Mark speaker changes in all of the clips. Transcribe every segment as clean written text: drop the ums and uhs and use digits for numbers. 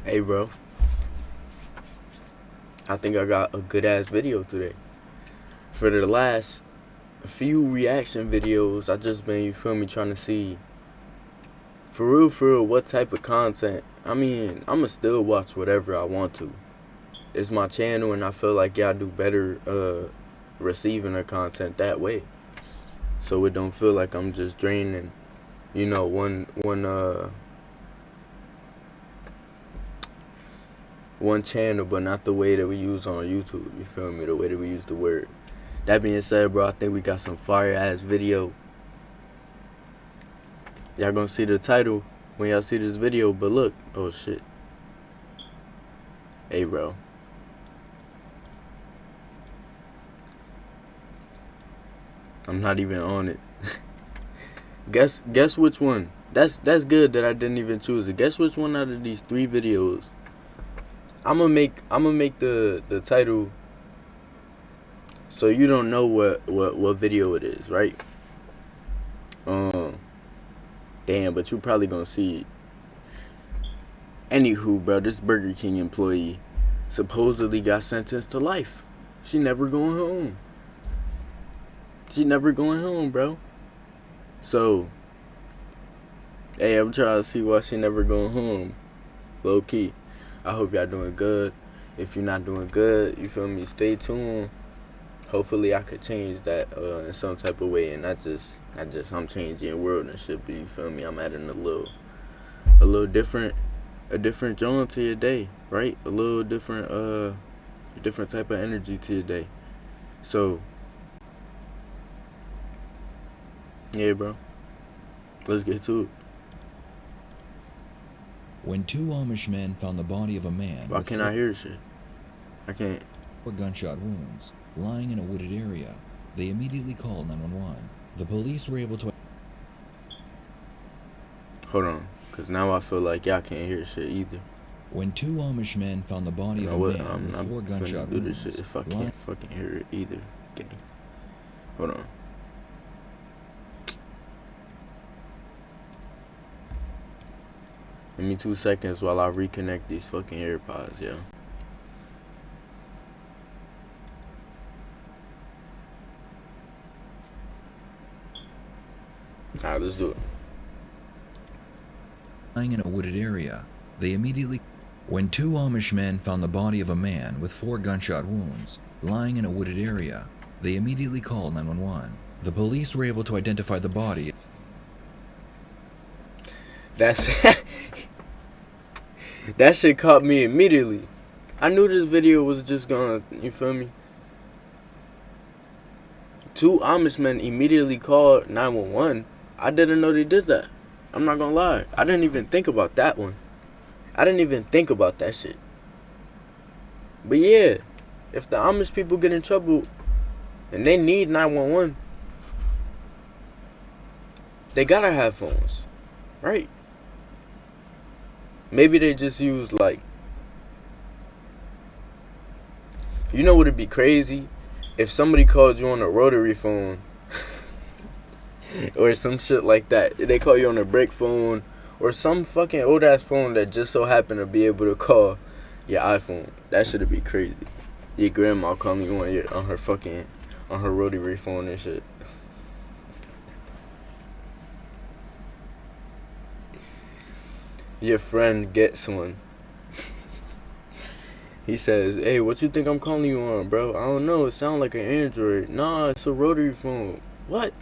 Speaker 1: Hey, bro. I think I got a good ass video today. For the last few reaction videos, I just been, you feel me, trying to see for real, what type of content. I mean, I'ma still watch whatever I want to. It's my channel, and I feel like y'all do better receiving the content that way. So it don't feel like I'm just draining, one channel, but not the way that we use on YouTube. You feel me? The way that we use the word. That being said, bro, I think we got some fire ass video. Y'all gonna see the title when y'all see this video, but look, oh shit. Hey, bro. I'm not even on it. Guess which one? That's good that I didn't even choose it. Guess which one out of these 3 videos? I'ma make the title so you don't know what video it is, right? Damn, but you probably gonna see it. Anywho, bro, this Burger King employee supposedly got sentenced to life. She never going home. Bro. So, hey, I'm trying to see why she never going home. Low key. I hope y'all doing good. If you're not doing good, you feel me, stay tuned. Hopefully I could change that in some type of way, and not just I'm changing the world and shit, but you feel me, I'm adding a little different joint to your day, right? A little different type of energy to your day. So yeah, bro, let's get to it.
Speaker 2: When 2 Amish men found the body of a man
Speaker 1: Why can't I hear shit? I can't.
Speaker 2: 4 gunshot wounds lying in a wooded area, they immediately called 911. The police were able to...
Speaker 1: Hold on, because now I feel like y'all can't hear shit either.
Speaker 2: When 2 Amish men found the body of a man with 4 gunshot
Speaker 1: wounds...
Speaker 2: this
Speaker 1: shit if I can't fucking hear it either. Okay. Hold on. Give me 2 seconds while I reconnect these fucking AirPods, yo. Alright, let's do it.
Speaker 2: Lying in a wooded area, they immediately... When 2 Amish men found the body of a man with 4 gunshot wounds lying in a wooded area, they immediately called 911. The police were able to identify the body.
Speaker 1: That's... that shit caught me immediately. I knew this video was just gonna, you feel me? 2 Amish men immediately called 911. I didn't know they did that. I'm not gonna lie. I didn't even think about that one. I didn't even think about that shit. But yeah, if the Amish people get in trouble and they need 911, they gotta have phones, right? Maybe they just use, like, you know what would be crazy? If somebody called you on a rotary phone or some shit like that. They call you on a brick phone or some fucking old ass phone that just so happened to be able to call your iPhone. That shit'd be crazy. Your grandma calling you on her rotary phone and shit. Your friend gets one. He says, "Hey, what you think I'm calling you on, bro? I don't know. It sounds like an Android. Nah, it's a rotary phone." What?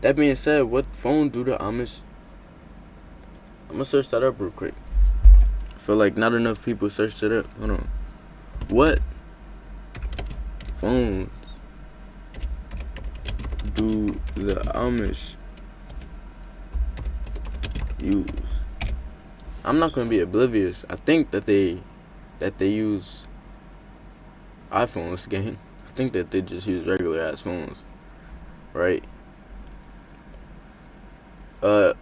Speaker 1: That being said, what phone do the Amish... I'm gonna search that up real quick. I feel like not enough people searched it up. Hold on. What phones do the Amish use? I'm not gonna be oblivious. I think that they use iPhones, gang. I think that they just use regular ass phones, right? I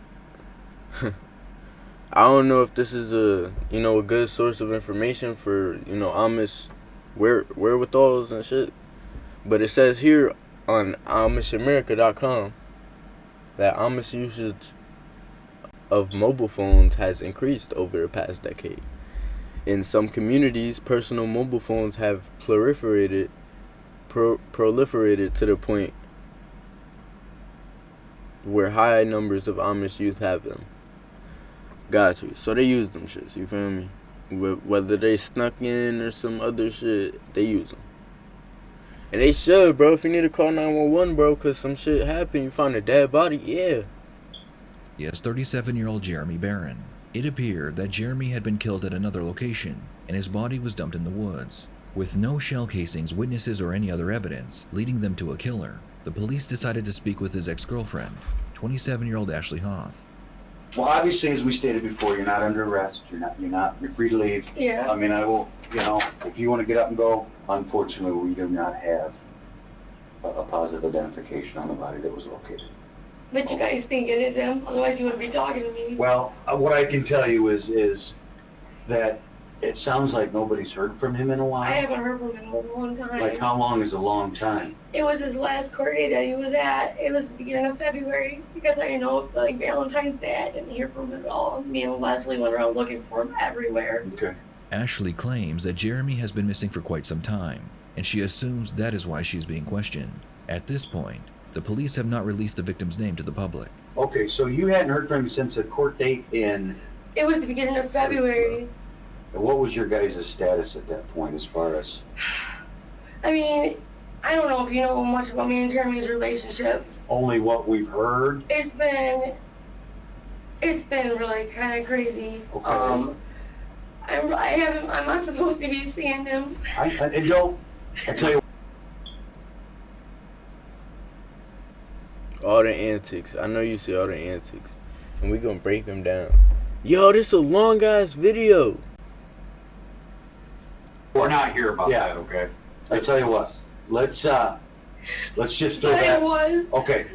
Speaker 1: don't know if this is a good source of information for Amish wherewithals and shit, but it says here on AmishAmerica.com that Amish usage of mobile phones has increased over the past decade. In some communities, personal mobile phones have proliferated to the point where high numbers of Amish youth have them. Got you. So they use them shits, you feel me? Whether they snuck in or some other shit, they use them. And they should, bro. If you need to call 911, bro, because some shit happened, you find a dead body, yeah.
Speaker 2: Yes, 37-year-old Jeremy Barron. It appeared that Jeremy had been killed at another location, and his body was dumped in the woods. With no shell casings, witnesses, or any other evidence leading them to a killer, the police decided to speak with his ex-girlfriend, 27-year-old Ashley Hoth.
Speaker 3: Well, obviously, as we stated before, you're not under arrest. You're free to leave.
Speaker 4: Yeah.
Speaker 3: I mean, I will, if you want to get up and go, unfortunately, we do not have a positive identification on the body that was located.
Speaker 4: But you guys think it is him, otherwise you wouldn't be talking to me.
Speaker 3: Well, what I can tell you is that it sounds like nobody's heard from him in a while.
Speaker 4: I haven't heard from him in a long time.
Speaker 3: Like, how long is a long time?
Speaker 4: It was his last court date that he was at. It was the beginning of February, because like Valentine's Day, I didn't hear from him at all. Me and Leslie went around looking for him everywhere.
Speaker 3: Okay.
Speaker 2: Ashley claims that Jeremy has been missing for quite some time, and she assumes that is why she is being questioned. At this point, the police have not released the victim's name to the public.
Speaker 3: Okay, so you hadn't heard from him since a court date in...
Speaker 4: It was the beginning of February.
Speaker 3: And what was your guys' status at that point as far as...
Speaker 4: I mean, I don't know if you know much about me and Jeremy's relationship.
Speaker 3: Only what we've heard?
Speaker 4: It's been really kind of crazy.
Speaker 3: Okay.
Speaker 4: I'm not supposed to be seeing him.
Speaker 3: I tell you,
Speaker 1: All the antics. I know you see all the antics. And we gonna break them down. Yo, this a long ass video.
Speaker 5: We're not here about
Speaker 3: Yeah.
Speaker 5: that, okay?
Speaker 3: I tell you what, let's just throw
Speaker 4: But
Speaker 3: that.
Speaker 4: it was.
Speaker 3: Okay,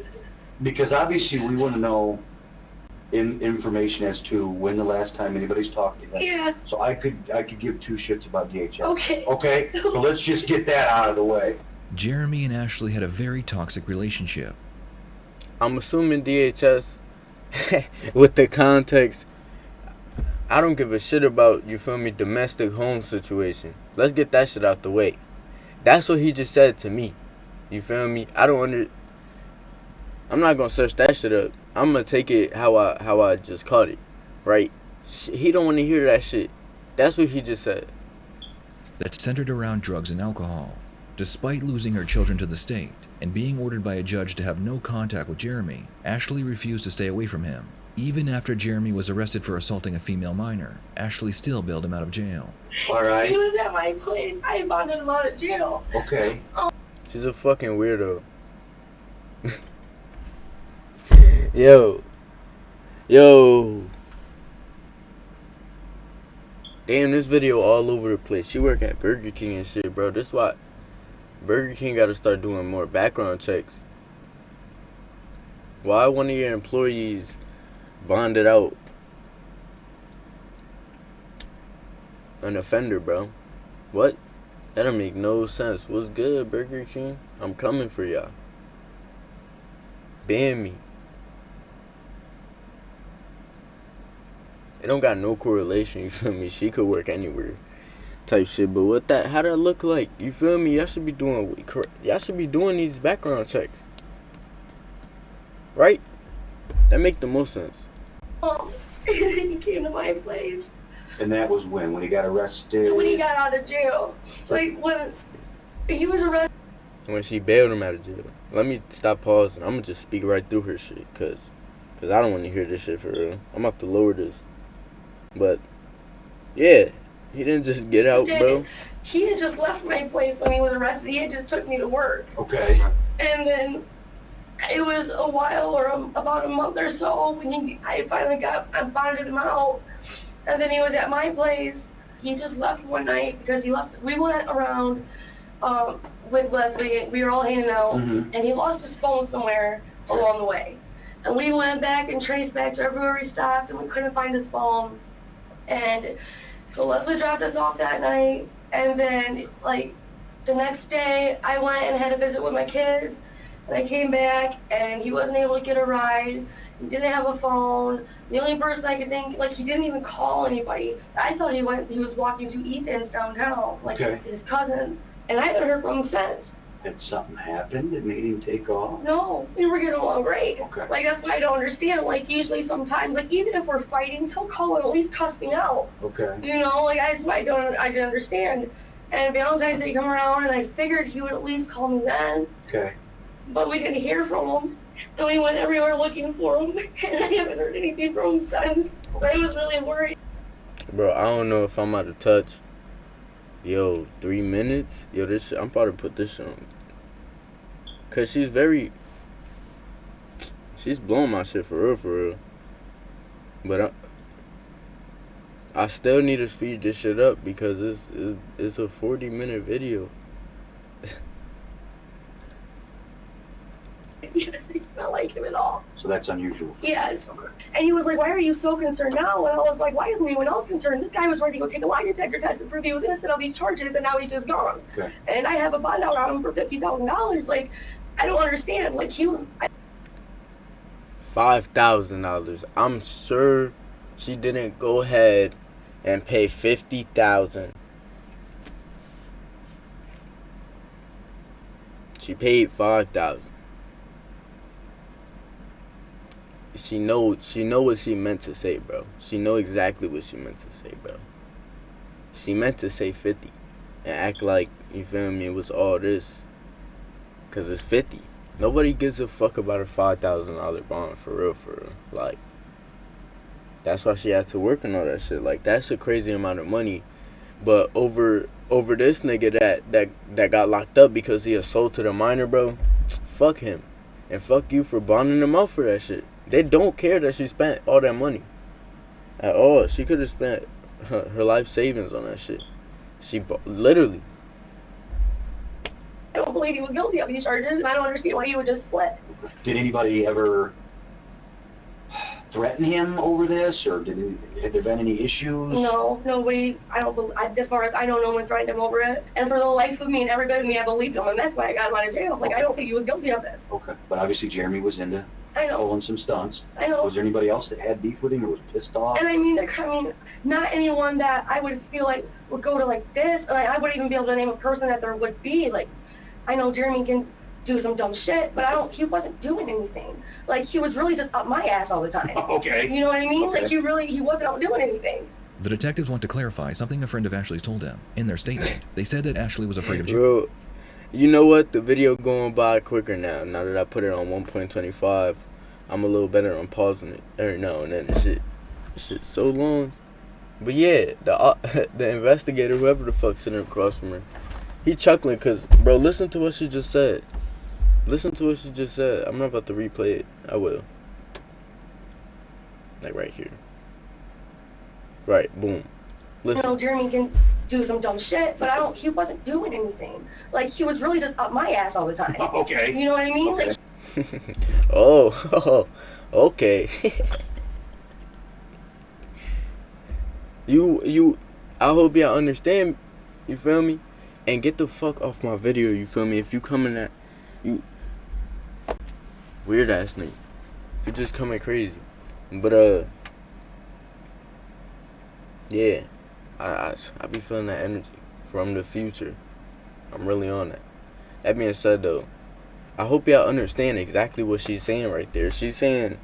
Speaker 3: because obviously we want to know information as to when the last time anybody's talked to him.
Speaker 4: Yeah.
Speaker 3: So I could give two shits about DHS.
Speaker 4: Okay.
Speaker 3: Okay, so let's just get that out of the way.
Speaker 2: Jeremy and Ashley had a very toxic relationship.
Speaker 1: I'm assuming DHS, with the context, I don't give a shit about, you feel me, domestic home situation. Let's get that shit out the way. That's what he just said to me. You feel me? I'm not gonna search that shit up. I'm gonna take it how I just caught it, right? He don't want to hear that shit. That's what he just said.
Speaker 2: That centered around drugs and alcohol. Despite losing her children to the state and being ordered by a judge to have no contact with Jeremy, Ashley refused to stay away from him. Even after Jeremy was arrested for assaulting a female minor, Ashley still bailed him out of jail.
Speaker 3: All
Speaker 4: He
Speaker 3: right.
Speaker 4: was at my place. I bonded him out of jail.
Speaker 3: Okay.
Speaker 1: She's a fucking weirdo. Yo. Damn, this video all over the place. She work at Burger King and shit, bro. This why Burger King gotta start doing more background checks. Why one of your employees bonded out an offender, bro? What? That don't make no sense. What's good, Burger King? I'm coming for y'all. Ban me. It don't got no correlation, you feel me? She could work anywhere type shit, but what that, how that look like? You feel me? Y'all should be doing these background checks. Right? That make the most sense.
Speaker 4: He came to my place.
Speaker 3: And that was when he got arrested.
Speaker 4: When he got out of jail. Like, when he was arrested.
Speaker 1: When she bailed him out of jail. Let me stop pausing. I'm gonna just speak right through her shit, cause I don't want to hear this shit for real. I'm about to lower this. But yeah, he didn't just get out, bro.
Speaker 4: He had just left my place when he was arrested. He had just took me to work.
Speaker 3: Okay.
Speaker 4: And then it was a while, or about a month or so, when I bonded him out. And then he was at my place. He just left one night because he left. We went around with Leslie. We were all hanging out,
Speaker 3: Mhm.
Speaker 4: and he lost his phone somewhere along the way. And we went back and traced back to everywhere he stopped, and we couldn't find his phone. And so Leslie dropped us off that night, and then like the next day I went and had a visit with my kids, And I came back, and he wasn't able to get a ride. He didn't have a phone. The only person I could think, like, he didn't even call anybody. I thought he was walking to Ethan's downtown, like
Speaker 3: Okay.
Speaker 4: his cousins. And I haven't heard from him since.
Speaker 3: Had something happened that made him take off?
Speaker 4: No, we were getting along great.
Speaker 3: Okay.
Speaker 4: Like, that's why I don't understand. Like, usually sometimes, like, even if we're fighting, he'll call and at least cuss me out.
Speaker 3: Okay.
Speaker 4: You know, like, that's why I didn't understand. And Valentine's Day come around, and I figured he would at least call me then.
Speaker 3: Okay.
Speaker 4: But we didn't hear from him. And we went everywhere looking for him. And I haven't heard anything from him since. I was really worried.
Speaker 1: Bro, I don't know if I'm out of touch. Yo, 3 minutes? Yo, this shit, I'm about to put this shit on. Cause she's blowing my shit for real. But I still need to speed this shit up because it's a 40-minute video.
Speaker 4: It's not like him at all.
Speaker 3: So that's unusual.
Speaker 4: Yes.
Speaker 3: Okay.
Speaker 4: And he was like, why are you so concerned now? And I was like, why isn't anyone else concerned? This guy was ready to go take a lie detector test to prove he was innocent of these charges, and now he's just gone.
Speaker 3: Okay.
Speaker 4: And I have a bond out on him for $50,000. Like, I don't understand. Like,
Speaker 1: $5,000. I'm sure she didn't go ahead and pay $50,000. She paid $5,000. She know what she meant to say, bro. She know exactly what she meant to say, bro. She meant to say 50 and act like, you feel me, it was all this. Cause it's 50. Nobody gives a fuck about a $5,000 bond for real. Like, that's why she had to work on all that shit. Like, that's a crazy amount of money. But over this nigga that got locked up because he assaulted a minor, bro, fuck him. And fuck you for bonding him out for that shit. They don't care that she spent all that money. At all. She could have spent her life savings on that shit. Literally.
Speaker 4: I don't believe he was guilty of these charges, and I don't understand why he would just split.
Speaker 3: Did anybody ever threaten him over this, or had there been any issues?
Speaker 4: No, nobody. As far as I know, no one threatened him over it. And for the life of me and everybody in me, I believed him, and that's why I got him out of jail. Like, I don't think he was guilty of this.
Speaker 3: Okay. But obviously Jeremy was into
Speaker 4: I know.
Speaker 3: pulling some stunts.
Speaker 4: I know.
Speaker 3: Was there anybody else that had beef with him or was pissed off?
Speaker 4: And I mean, not anyone that I would feel like would go to like this. And I wouldn't even be able to name a person that there would be. Like, I know Jeremy can do some dumb shit, but he wasn't doing anything. Like, he was really just up my ass all the time.
Speaker 3: Okay.
Speaker 4: You know what I mean?
Speaker 3: Okay.
Speaker 4: Like, he wasn't out doing anything.
Speaker 2: The detectives want to clarify something a friend of Ashley's told them. In their statement, they said that Ashley was afraid of
Speaker 1: Bro, you know what? The video going by quicker now. Now that I put it on 1.25, I'm a little better on pausing it every now and then. Shit's so long. But yeah, the investigator, whoever the fuck sitting across from her, he chuckling because, bro, listen to what she just said. Listen to what she just said. I'm not about to replay it. I will. Like right here. Right, boom.
Speaker 4: You
Speaker 1: Listen.
Speaker 4: know, Jeremy can do some dumb shit, but he wasn't doing anything. Like, he was really just up my ass all the time.
Speaker 3: Okay.
Speaker 4: You know what I mean?
Speaker 3: Okay.
Speaker 4: Like,
Speaker 1: Oh, okay. I hope y'all understand, you feel me? And get the fuck off my video, you feel me? If you coming at, you weird ass nigga. You're just coming crazy. But, yeah. I be feeling that energy from the future. I'm really on that. That being said, though, I hope y'all understand exactly what she's saying right there. She's saying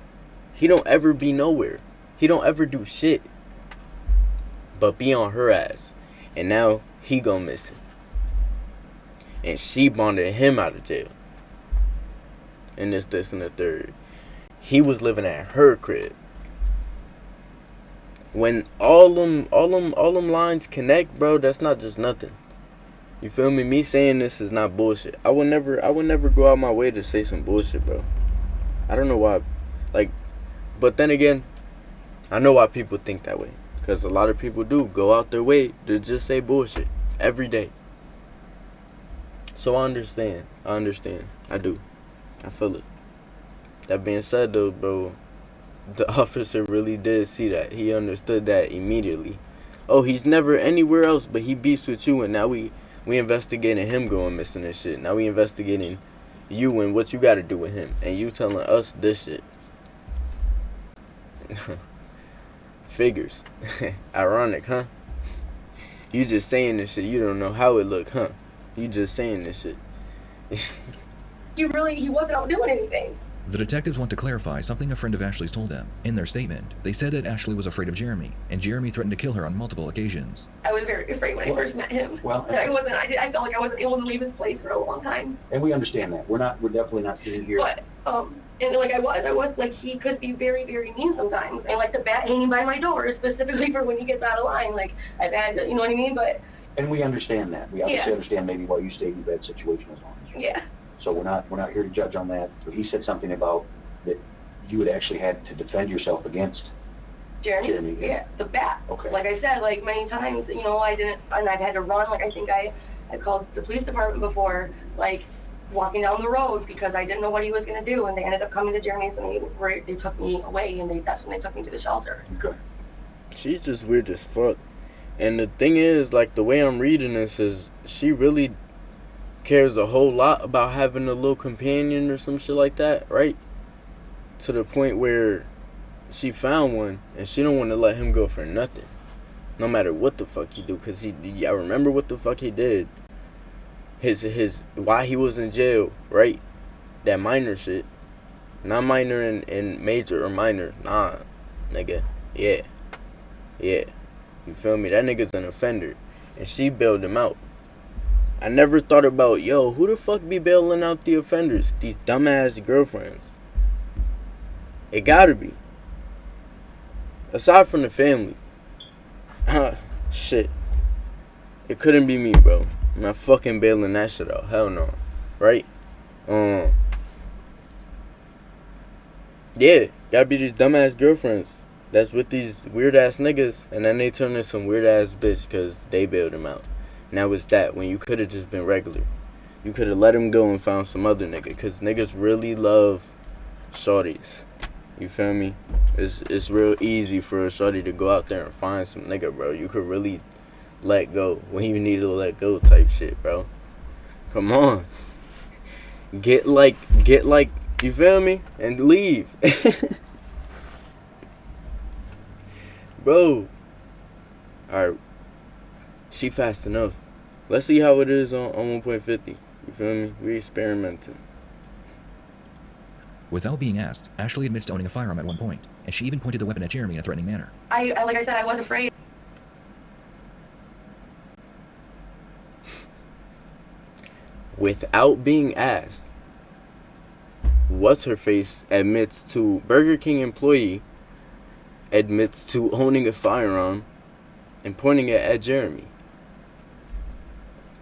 Speaker 1: he don't ever be nowhere. He don't ever do shit but be on her ass. And now he go missing. And she bonded him out of jail. And this, and the third. He was living at her crib. When all them lines connect, bro, that's not just nothing. You feel me? Me saying this is not bullshit. I would never go out my way to say some bullshit, bro. I don't know why. Like, but then again, I know why people think that way. Because a lot of people do go out their way to just say bullshit every day. So I understand. I do. I feel it. That being said, though, bro, the officer really did see that. He understood that immediately. Oh, he's never anywhere else, but he beefs with you, and now we investigating him going missing and shit. Now we investigating you and what you got to do with him, and you telling us this shit. Figures. Ironic, huh? You just saying this shit. You don't know how it look, huh? You just saying this shit.
Speaker 4: He wasn't out doing anything.
Speaker 2: The detectives want to clarify something a friend of Ashley's told them. In their statement, they said that Ashley was afraid of Jeremy, and Jeremy threatened to kill her on multiple occasions.
Speaker 4: I was very afraid when I first met him.
Speaker 3: Well,
Speaker 4: I felt like I wasn't able to leave his place for a long time.
Speaker 3: and we understand that. We're definitely not sitting here.
Speaker 4: But, and like I was like, he could be very, very mean sometimes. And like the bat hanging by my door, specifically for when he gets out of line. Like, I've had, you know what I mean? But,
Speaker 3: And we understand that. We obviously
Speaker 4: Yeah.
Speaker 3: understand maybe why you stayed in a bad situation as long as you.
Speaker 4: yeah.
Speaker 3: So we're not here to judge on that. But he said something about that you had actually had to defend yourself against. Jeremy, yeah.
Speaker 4: Yeah, the bat.
Speaker 3: Okay.
Speaker 4: Like I said, like many times, you know, I didn't, and I've had to run. Like I think I called the police department before, like walking down the road because I didn't know what he was going to do, and they ended up coming to Jeremy's and they took me away, and that's when they took me to the shelter.
Speaker 3: Okay.
Speaker 1: She's just weird as fuck. And the thing is, like, the way I'm reading this is she really cares a whole lot about having a little companion or some shit like that, right? To the point where she found one and she don't want to let him go for nothing, no matter what the fuck he do. Cause I remember what the fuck he did. His why he was in jail, right? That minor shit, not minor in major or minor, nah, nigga, yeah. You feel me? That nigga's an offender, and she bailed him out. I never thought about, yo, who the fuck be bailing out the offenders? These dumbass girlfriends. It gotta be. Aside from the family. Shit. It couldn't be me, bro. I'm not fucking bailing that shit out. Hell no. Right? Yeah, gotta be these dumbass girlfriends that's with these weird ass niggas, and then they turn into some weird ass bitch because they bailed him out. Now it's that when you could have just been regular. You could have let him go and found some other nigga, because niggas really love shorties. You feel me? It's real easy for a shorty to go out there and find some nigga, bro. You could really let go when you need to let go type shit, bro. Come on. Get like, you feel me? And leave. Bro. Alright. She fast enough. Let's see how it is on 1.50. You feel me? We experimenting.
Speaker 2: Without being asked, Ashley admits to owning a firearm at one point, and she even pointed the weapon at Jeremy in a threatening manner.
Speaker 4: I like I said, I was afraid.
Speaker 1: Without being asked, what's her face admits to Burger King employee admits to owning a firearm and pointing it at Jeremy.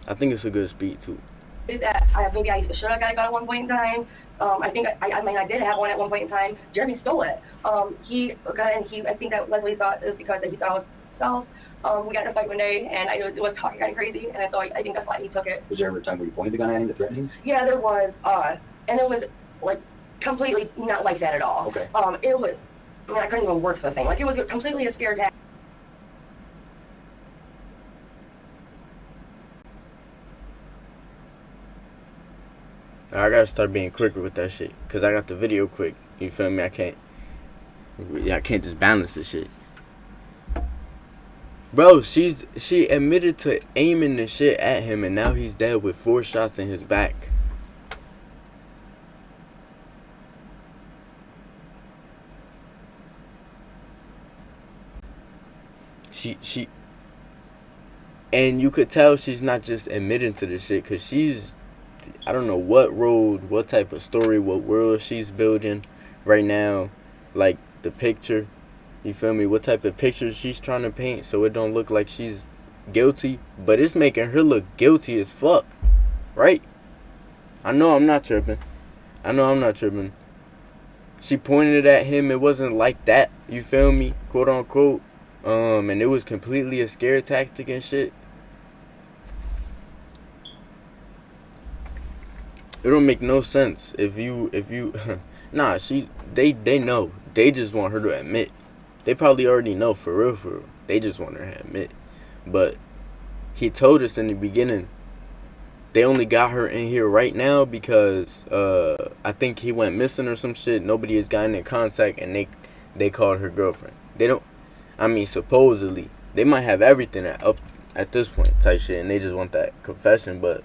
Speaker 1: I think it's a good speed too.
Speaker 4: That maybe I should have got a gun at one point in time. I think I did have one at one point in time. Jeremy stole it. I think that Leslie thought it was because he thought it was himself. We got in a fight one day, and I was talking kind of crazy, and so I think that's why he took it.
Speaker 3: Was there ever a time where you pointed the gun at him to threaten him?
Speaker 4: Yeah, there was, and it was like completely not like that at all.
Speaker 3: Okay.
Speaker 4: It was, I mean, I couldn't even work the thing. Like it was completely a scare tactic.
Speaker 1: I gotta start being quicker with that shit, cause I got the video quick. You feel me? I can't just balance this shit. Bro, she admitted to aiming the shit at him, and now he's dead with 4 shots in his back. She and you could tell she's not just admitting to this shit, cause she's, I don't know what road, what type of story, what world she's building right now. Like the picture, you feel me? What type of picture she's trying to paint so it don't look like she's guilty, but it's making her look guilty as fuck, right? I know I'm not tripping. She pointed it at him. It wasn't like that, you feel me? Quote unquote. And it was completely a scare tactic and shit. It don't make no sense if you nah, they know. They just want her to admit. They probably already know for real. They just want her to admit. But he told us in the beginning They only got her in here right now because I think he went missing or some shit. Nobody has gotten in contact, and they called her girlfriend. They don't. I mean, supposedly they might have everything at this point type shit, and they just want that confession. But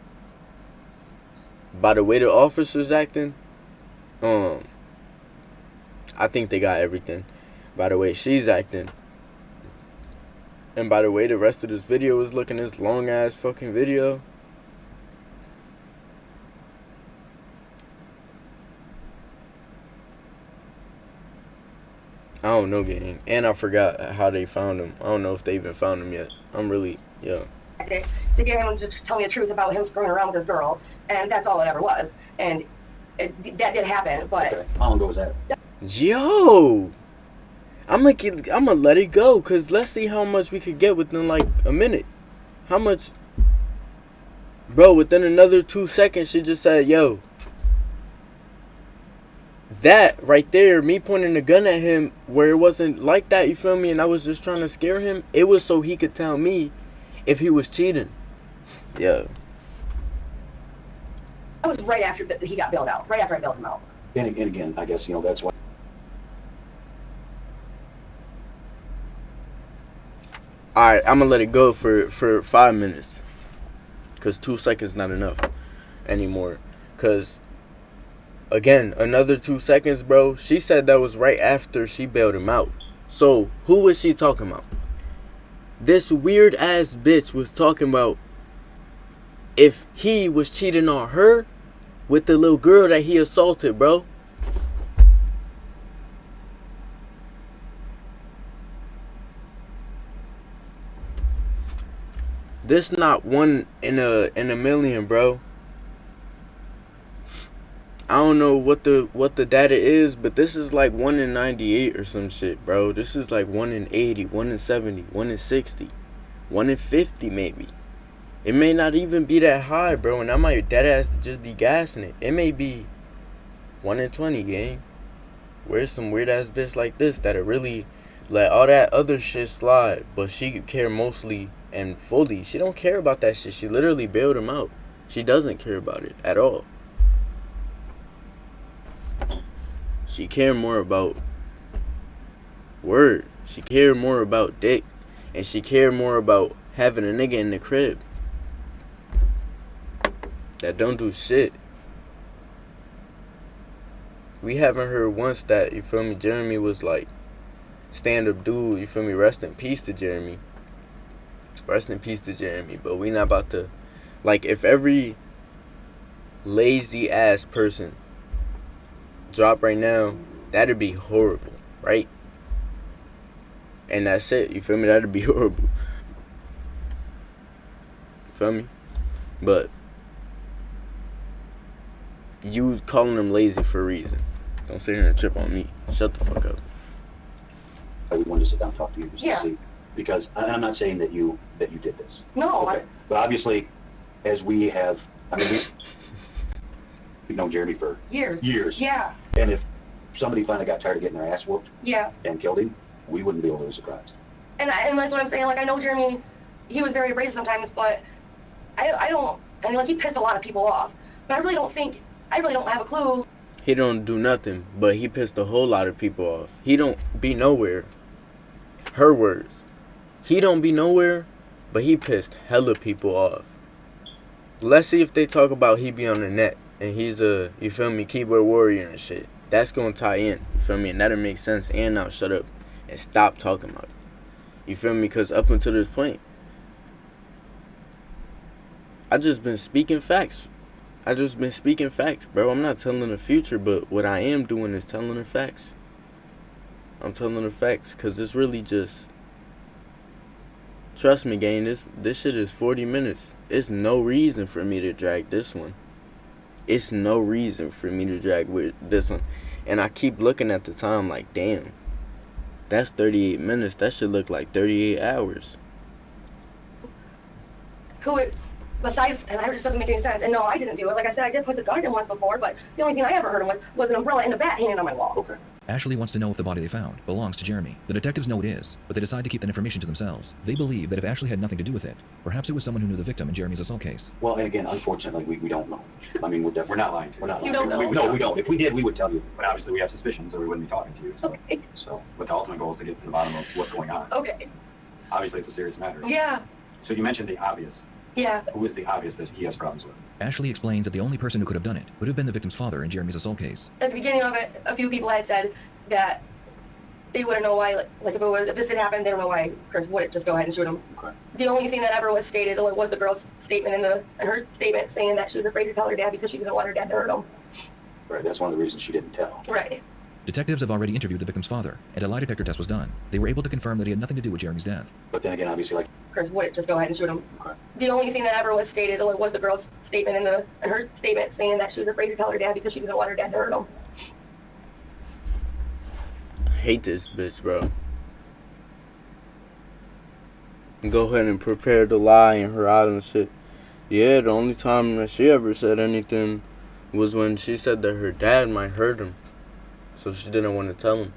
Speaker 1: by the way the officers acting, I think they got everything. By the way she's acting, and by the way the rest of this video is looking, this long ass fucking video. I don't know, gang. And I forgot how they found him. I don't know if they even found him yet. I'm really, yeah.
Speaker 4: To get him to tell me the truth about him screwing around with this girl, and that's all it ever was. And that did happen, but...
Speaker 3: Okay. How long ago was that?
Speaker 1: Yo! I'ma let it go, cause let's see how much we could get within like a minute. How much? Bro, within another 2 seconds, she just said, yo. That right there, me pointing the gun at him where it wasn't like that, you feel me? And I was just trying to scare him. It was so he could tell me if he was cheating. Yeah.
Speaker 4: That was right after he got bailed out. Right after I bailed him out.
Speaker 3: And again, I guess, that's why.
Speaker 1: Alright, I'm gonna let it go for 5 minutes. Cause 2 seconds not enough anymore. Cause again, another 2 seconds, bro. She said that was right after she bailed him out. So, who was she talking about? This weird ass bitch was talking about if he was cheating on her with the little girl that he assaulted, bro. This not one in a million, bro. I don't know what the data is, but this is like 1 in 98 or some shit, bro. This is like 1 in 80, 1 in 70, 1 in 60, 1 in 50 maybe. It may not even be that high, bro, and I might deadass just be gassing it. It may be 1 in 20, gang. Where's some weird ass bitch like this that'll really let all that other shit slide, but she could care mostly and fully. She don't care about that shit. She literally bailed him out. She doesn't care about it at all. She cared more about word. She cared more about dick. And she cared more about having a nigga in the crib that don't do shit. We haven't heard once that, you feel me, Jeremy was like stand-up dude, you feel me, rest in peace to Jeremy. Rest in peace to Jeremy. But we not about to, like, if every lazy ass person drop right now, that'd be horrible, right? And that's it, you feel me? That'd be horrible. You feel me? But you calling them lazy for a reason. Don't sit here and trip on me. Shut the fuck up.
Speaker 3: I wanted to sit down and talk to you just
Speaker 4: Yeah.
Speaker 3: to see, because I'm not saying that you did this.
Speaker 4: No,
Speaker 3: Okay. But obviously, as we have, I mean, we've known Jeremy for
Speaker 4: years.
Speaker 3: years.
Speaker 4: Yeah,
Speaker 3: And if somebody finally got tired of getting their ass whooped
Speaker 4: yeah.
Speaker 3: and killed him, we wouldn't be overly surprised.
Speaker 4: And that's what I'm saying. Like, I know Jeremy, he was very abrasive sometimes, but I mean, like, he pissed a lot of people off. But I really don't have a clue.
Speaker 1: He don't do nothing, but he pissed a whole lot of people off. He don't be nowhere. Her words. He don't be nowhere, but he pissed hella people off. Let's see if they talk about he be on the net and he's a, you feel me, keyboard warrior and shit. That's gonna tie in, you feel me, and that'll make sense. And now shut up and stop talking about it. You feel me? Because up until this point, I just been speaking facts. Bro. I'm not telling the future, but what I am doing is telling the facts. I'm telling the facts, because it's really just, trust me, gang, this shit is 40 minutes. It's no reason for me to drag this one. It's no reason for me to drag with this one. And I keep looking at the time like, damn, that's 38 minutes. That should look like 38 hours.
Speaker 4: Who it Aside, and it just doesn't make any sense. And no, I didn't do it. Like I said, I did put the gun in once before, but the only thing I ever hurt him with was an umbrella and a bat hanging on my wall.
Speaker 3: Okay.
Speaker 2: Ashley wants to know if the body they found belongs to Jeremy. The detectives know it is, but they decide to keep that information to themselves. They believe that if Ashley had nothing to do with it, perhaps it was someone who knew the victim in Jeremy's assault case.
Speaker 3: Well, and again, unfortunately, we don't know. I mean, we're not lying to you. We're not
Speaker 4: You
Speaker 3: lying.
Speaker 4: don't know?
Speaker 3: No, we don't. If we did, we would tell you. But obviously, we have suspicions, or we wouldn't be talking to you. So,
Speaker 4: Okay.
Speaker 3: but the ultimate goal is to get to the bottom of what's going on.
Speaker 4: Okay.
Speaker 3: Obviously, it's a serious matter.
Speaker 4: Yeah.
Speaker 3: So you mentioned the obvious.
Speaker 4: Yeah.
Speaker 3: Who is the obvious that he has problems with?
Speaker 2: Ashley explains that the only person who could have done it would have been the victim's father in Jeremy's assault case.
Speaker 4: At the beginning of it, a few people had said that they wouldn't know why, like if this didn't happen, they don't know why Chris wouldn't just go ahead and shoot him.
Speaker 3: Okay.
Speaker 4: The only thing that ever was stated was the girl's statement and her statement saying that she was afraid to tell her dad because she didn't want her dad to hurt him.
Speaker 3: Right. That's one of the reasons she didn't tell.
Speaker 4: Right.
Speaker 2: Detectives have already interviewed the victim's father, and a lie detector test was done. They were able to confirm that he had nothing to do with Jeremy's death.
Speaker 3: But then again, obviously, like.
Speaker 4: Chris wouldn't just go ahead and shoot him.
Speaker 3: Okay.
Speaker 4: The only thing that ever was stated was the girl's statement and her statement saying that she was afraid to tell her dad because she didn't want her dad to hurt him.
Speaker 1: Hate this bitch, bro. Go ahead and prepare to lie in her eyes and shit. Yeah, the only time that she ever said anything was when she said that her dad might hurt him. So she didn't want to tell him.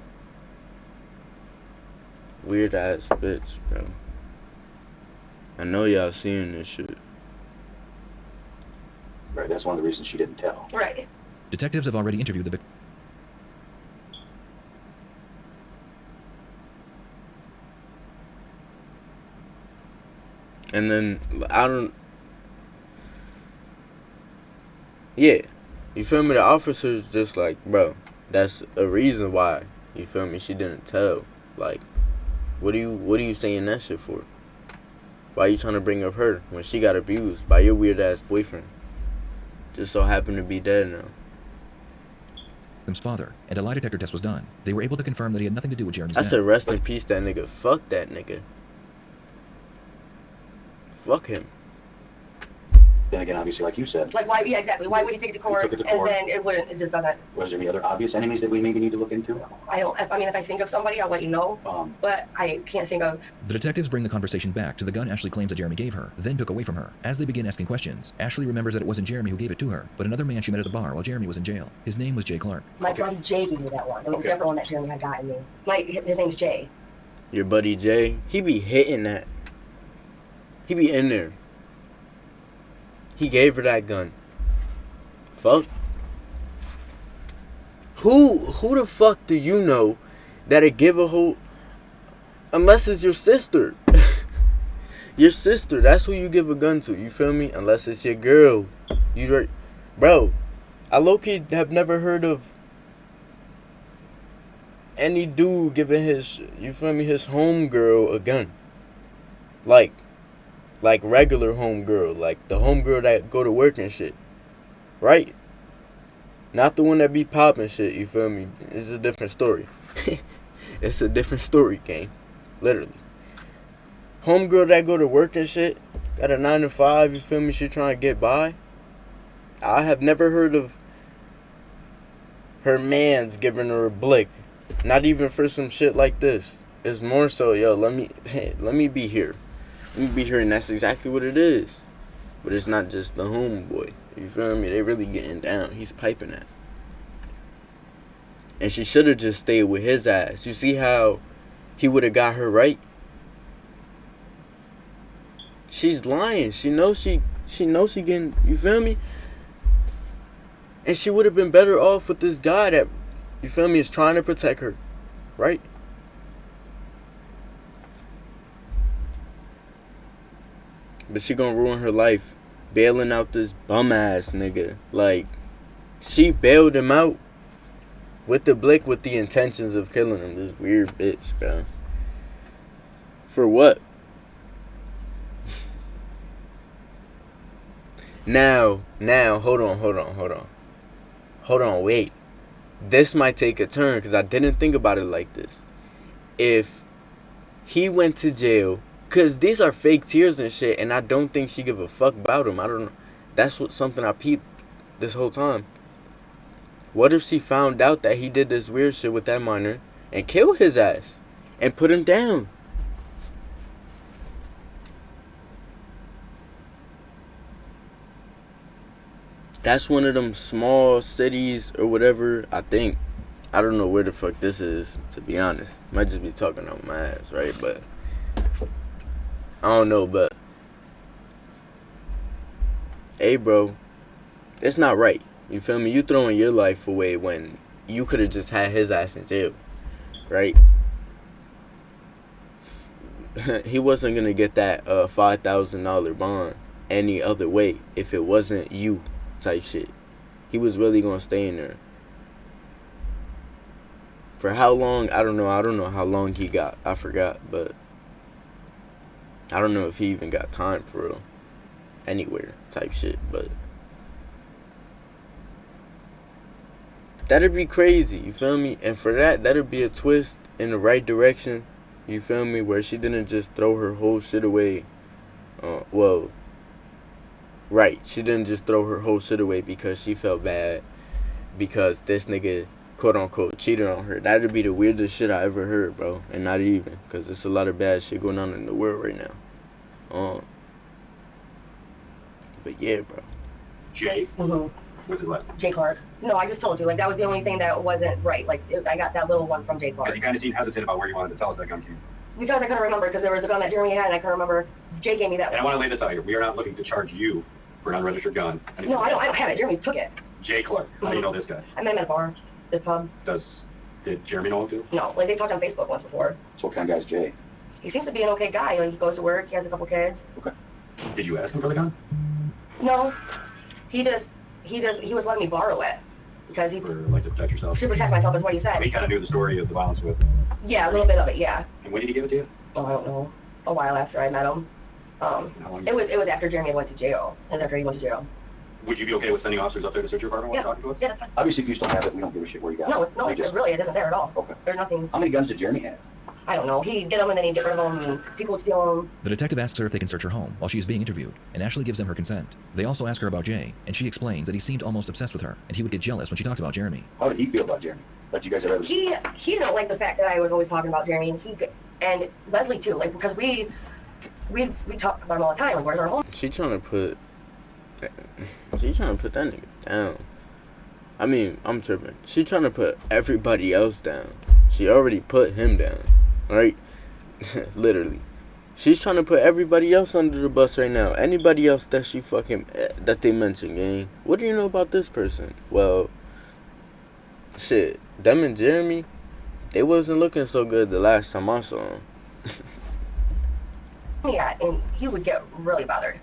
Speaker 1: Weird ass bitch, bro. I know y'all seeing this shit.
Speaker 3: Right. That's one of the reasons she didn't tell.
Speaker 4: Right.
Speaker 2: Detectives have already interviewed the victim.
Speaker 1: And then, yeah, you feel me? The officer's just like, bro, that's a reason why, you feel me, she didn't tell. Like, what are you saying that shit for? Why you trying to bring up her when she got abused by your weird ass boyfriend? Just so happened to be dead now.
Speaker 2: Victim's father, and a lie detector test was done. They were able to confirm that he had nothing to do with Jeremy's
Speaker 1: I
Speaker 2: death.
Speaker 1: said rest in peace that nigga. Fuck that nigga. Fuck him.
Speaker 3: Then again, obviously, like you said.
Speaker 4: Like why? Yeah, exactly. Why would he take it to court?
Speaker 3: Took it to
Speaker 4: And
Speaker 3: court.
Speaker 4: then it wouldn't. It just doesn't.
Speaker 3: Was there any other obvious enemies that we maybe need to look into?
Speaker 4: I mean, if I think of somebody, I'll let you know. But I can't think of.
Speaker 2: The detectives bring the conversation back to the gun Ashley claims that Jeremy gave her, then took away from her. As they begin asking questions, Ashley remembers that it wasn't Jeremy who gave it to her, but another man she met at the bar while Jeremy was in jail. His name was Jay Clark.
Speaker 4: My buddy Jay gave me that one. It was a different one that Jeremy had gotten me. His name's Jay.
Speaker 1: Your buddy Jay, he be hitting that. He be in there. He gave her that gun. Fuck. Who the fuck do you know that'd give a whole... Unless it's your sister. Your sister, that's who you give a gun to, you feel me? Unless it's your girl. Bro, I low-key have never heard of any dude giving his, you feel me, his homegirl a gun. Like regular homegirl, like the homegirl that go to work and shit, right? Not the one that be popping shit, you feel me? It's a different story. It's a different story, gang. Literally. Homegirl that go to work and shit, got a 9 to 5, you feel me? She trying to get by. I have never heard of her mans giving her a blick. Not even for some shit like this. It's more so, yo, let me be here. Let me be here, and that's exactly what it is. But it's not just the homeboy. You feel me? They really getting down. He's piping that. And she should have just stayed with his ass. You see how he would have got her right? She's lying. She knows she getting, you feel me? And she would have been better off with this guy that, you feel me, is trying to protect her. Right? But she gonna ruin her life bailing out this bum ass nigga. Like, she bailed him out with the blick with the intentions of killing him. This weird bitch, bro. For what? Now, hold on, wait. This might take a turn because I didn't think about it like this. If he went to jail, because these are fake tears and shit, and I don't think she give a fuck about him. I don't know. That's something I peeped this whole time. What if she found out that he did this weird shit with that minor and killed his ass and put him down? That's one of them small cities or whatever, I think. I don't know where the fuck this is, to be honest. Might just be talking on my ass, right? But I don't know, but hey, bro, it's not right. You feel me? You throwing your life away when you could have just had his ass in jail, right? He wasn't gonna get that $5,000 bond any other way if it wasn't you type shit. He was really gonna stay in there. For how long? I don't know. I don't know how long he got. I forgot, but I don't know if he even got time for real. Anywhere type shit, but that'd be crazy, you feel me? And for that'd be a twist in the right direction, you feel me? Where she didn't just throw her whole shit away. Right, she didn't just throw her whole shit away because she felt bad because this nigga, quote unquote, cheated on her. That'd be the weirdest shit I ever heard, bro. And not even, because there's a lot of bad shit going on in the world right now. But yeah, bro.
Speaker 3: Jay?
Speaker 4: Mm-hmm.
Speaker 3: What's his last name?
Speaker 4: Jay Clark. No, I just told you. Like, that was the only thing that wasn't right. Like, I got that little one from Jay Clark.
Speaker 3: Because you kind of seemed hesitant about where you wanted to tell us that gun came.
Speaker 4: Because I couldn't remember, because there was a gun that Jeremy had, and I couldn't remember. Jay gave me that
Speaker 3: And I
Speaker 4: one.
Speaker 3: want to lay this out here. We are not looking to charge you for an unregistered gun.
Speaker 4: No, I don't have it. Jeremy took it.
Speaker 3: Jay Clark. How do you know this guy?
Speaker 4: I met him at a bar, the pub.
Speaker 3: Did Jeremy know him too?
Speaker 4: No, like, they talked on Facebook once before.
Speaker 3: So what kind of guy is Jay?
Speaker 4: He seems to be an okay guy. Like, he goes to work, he has a couple kids.
Speaker 3: Okay. Did you ask him for the gun?
Speaker 4: No, he was letting me borrow it. Because he
Speaker 3: For, like, to protect yourself?
Speaker 4: should protect myself, is what he said.
Speaker 3: He kind of knew the story of the violence with.
Speaker 4: Yeah, a little bit of it, yeah.
Speaker 3: And when did he give it to you?
Speaker 4: Oh, I don't know. A while after I met him.
Speaker 3: And how long?
Speaker 4: It was after Jeremy went to jail. And after he went to jail.
Speaker 3: Would you be okay with sending officers up there to search your apartment while
Speaker 4: Yeah.
Speaker 3: you're talking to us?
Speaker 4: Yeah, that's fine.
Speaker 3: Obviously, if you still have it, we don't give a shit where you got
Speaker 4: No,
Speaker 3: it.
Speaker 4: it isn't there at all.
Speaker 3: Okay.
Speaker 4: There's nothing.
Speaker 3: How many guns did Jeremy have?
Speaker 4: I don't know. He'd get them and then he'd get rid of them, and people would steal them.
Speaker 2: The detective asks her if they can search her home while she is being interviewed, and Ashley gives them her consent. They also ask her about Jay, and she explains that he seemed almost obsessed with her, and he would get jealous when she talked about Jeremy.
Speaker 3: How did he feel about Jeremy? Like you guys have ever...
Speaker 4: He didn't like the fact that I was always talking about Jeremy, and Leslie too. Like, because we talk about him all the time. Like, where's our home?
Speaker 1: She trying to put that nigga down. I mean, I'm tripping. She trying to put everybody else down. She already put him down, right? Literally. She's trying to put everybody else under the bus right now. Anybody else that she fucking, that they mention, gang. What do you know about this person? Well, shit, them and Jeremy, they wasn't looking so good the last time I saw him.
Speaker 4: Yeah, and he would get really bothered.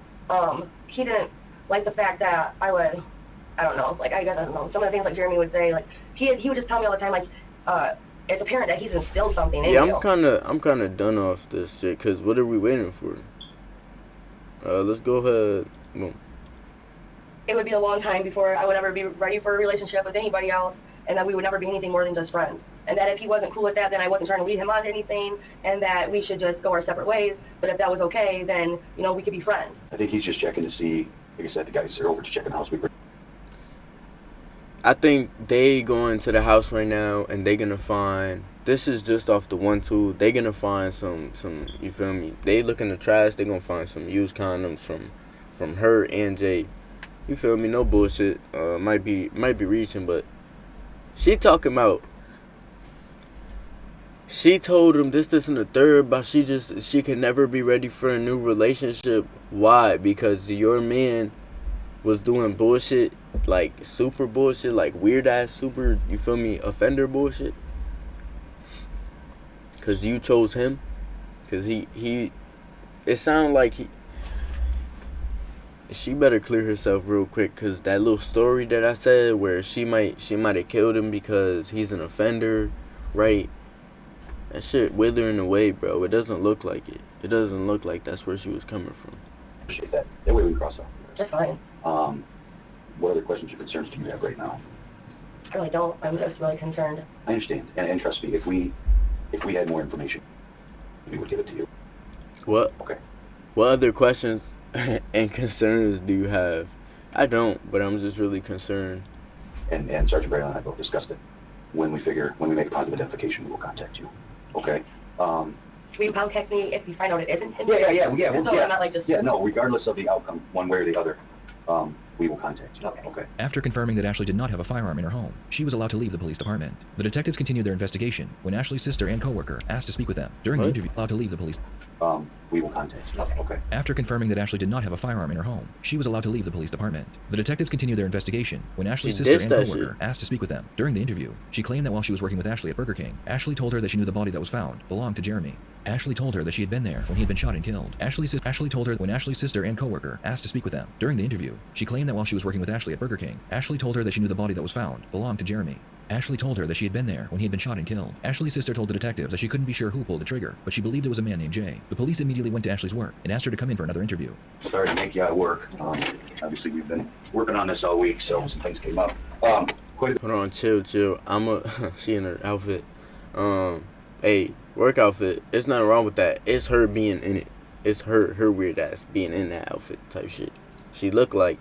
Speaker 4: He didn't like the fact that I don't know, some of the things like Jeremy would say, like, he would just tell me all the time, like, as a parent that he's instilled something in you.
Speaker 1: I'm kind of done off this shit, because what are we waiting for? Let's go ahead. Boom.
Speaker 4: It would be a long time before I would ever be ready for a relationship with anybody else, and that we would never be anything more than just friends. And that if he wasn't cool with that, then I wasn't trying to lead him on to anything, and that we should just go our separate ways. But if that was okay, then, we could be friends.
Speaker 3: I think he's just checking to see, like I said, the guys are over to check in the house.
Speaker 1: I think they going to the house right now, and they gonna find, this is just off the 1-2, they gonna find some, you feel me? They look in the trash, they gonna find some used condoms from her and Jay. You feel me? No bullshit. Might be reaching, but she talking about, she told him this and the third, but she can never be ready for a new relationship. Why? Because your man was doing bullshit, like super bullshit, like weird ass super, you feel me, offender bullshit. Cause you chose him. Cause he it sound like she better clear herself real quick, cause that little story that I said where she might have killed him because he's an offender, right? That shit withering away, bro. It doesn't look like it. It doesn't look like that's where she was coming from.
Speaker 3: Appreciate that. That way we can cross off.
Speaker 4: Just fine.
Speaker 3: What other questions or concerns do you have right now?
Speaker 4: I really don't. I'm just really concerned.
Speaker 3: I understand, and trust me, if we had more information, we would give it to you.
Speaker 1: What?
Speaker 3: Okay.
Speaker 1: What other questions and concerns do you have? I don't, but I'm just really concerned.
Speaker 3: And Sergeant Braille and I both discussed it. When we make a positive identification, we will contact you. Okay?
Speaker 4: Will you contact me if you find out it isn't him?
Speaker 3: Yeah.
Speaker 4: So I'm not like just...
Speaker 3: Yeah, no, regardless of the outcome, one way or the other, We will contact you.
Speaker 4: Okay.
Speaker 3: Okay.
Speaker 2: After confirming that Ashley did not have a firearm in her home, she was allowed to leave the police department. The detectives continued their investigation when Ashley's sister and coworker asked to speak with them. During the
Speaker 1: What?
Speaker 2: interview, allowed to leave the police.
Speaker 3: We will contact you.
Speaker 4: Okay.
Speaker 3: Okay.
Speaker 2: After confirming that Ashley did not have a firearm in her home, she was allowed to leave the police department. The detectives continued their investigation when Ashley's
Speaker 1: She
Speaker 2: sister
Speaker 1: dissed
Speaker 2: and
Speaker 1: that
Speaker 2: coworker
Speaker 1: shit.
Speaker 2: asked to speak with them. During the interview, she claimed that while she was working with Ashley at Burger King, Ashley told her that she knew the body that was found belonged to Jeremy. Ashley told her that she had been there when he had been shot and killed. Ashley told her when Ashley's sister and coworker asked to speak with them. During the interview, she claimed that while she was working with Ashley at Burger King, Ashley told her that she knew the body that was found belonged to Jeremy. Ashley told her that she had been there when he had been shot and killed. Ashley's sister told the detectives that she couldn't be sure who pulled the trigger, but she believed it was a man named Jay. The police immediately went to Ashley's work and asked her to come in for another interview.
Speaker 3: Sorry to make you out of work. Obviously, we've been working on this all week, so some things came up.
Speaker 1: Hold on, chill. She in her outfit. Hey, work outfit. It's nothing wrong with that. It's her being in it. It's her weird ass being in that outfit type shit. She looked like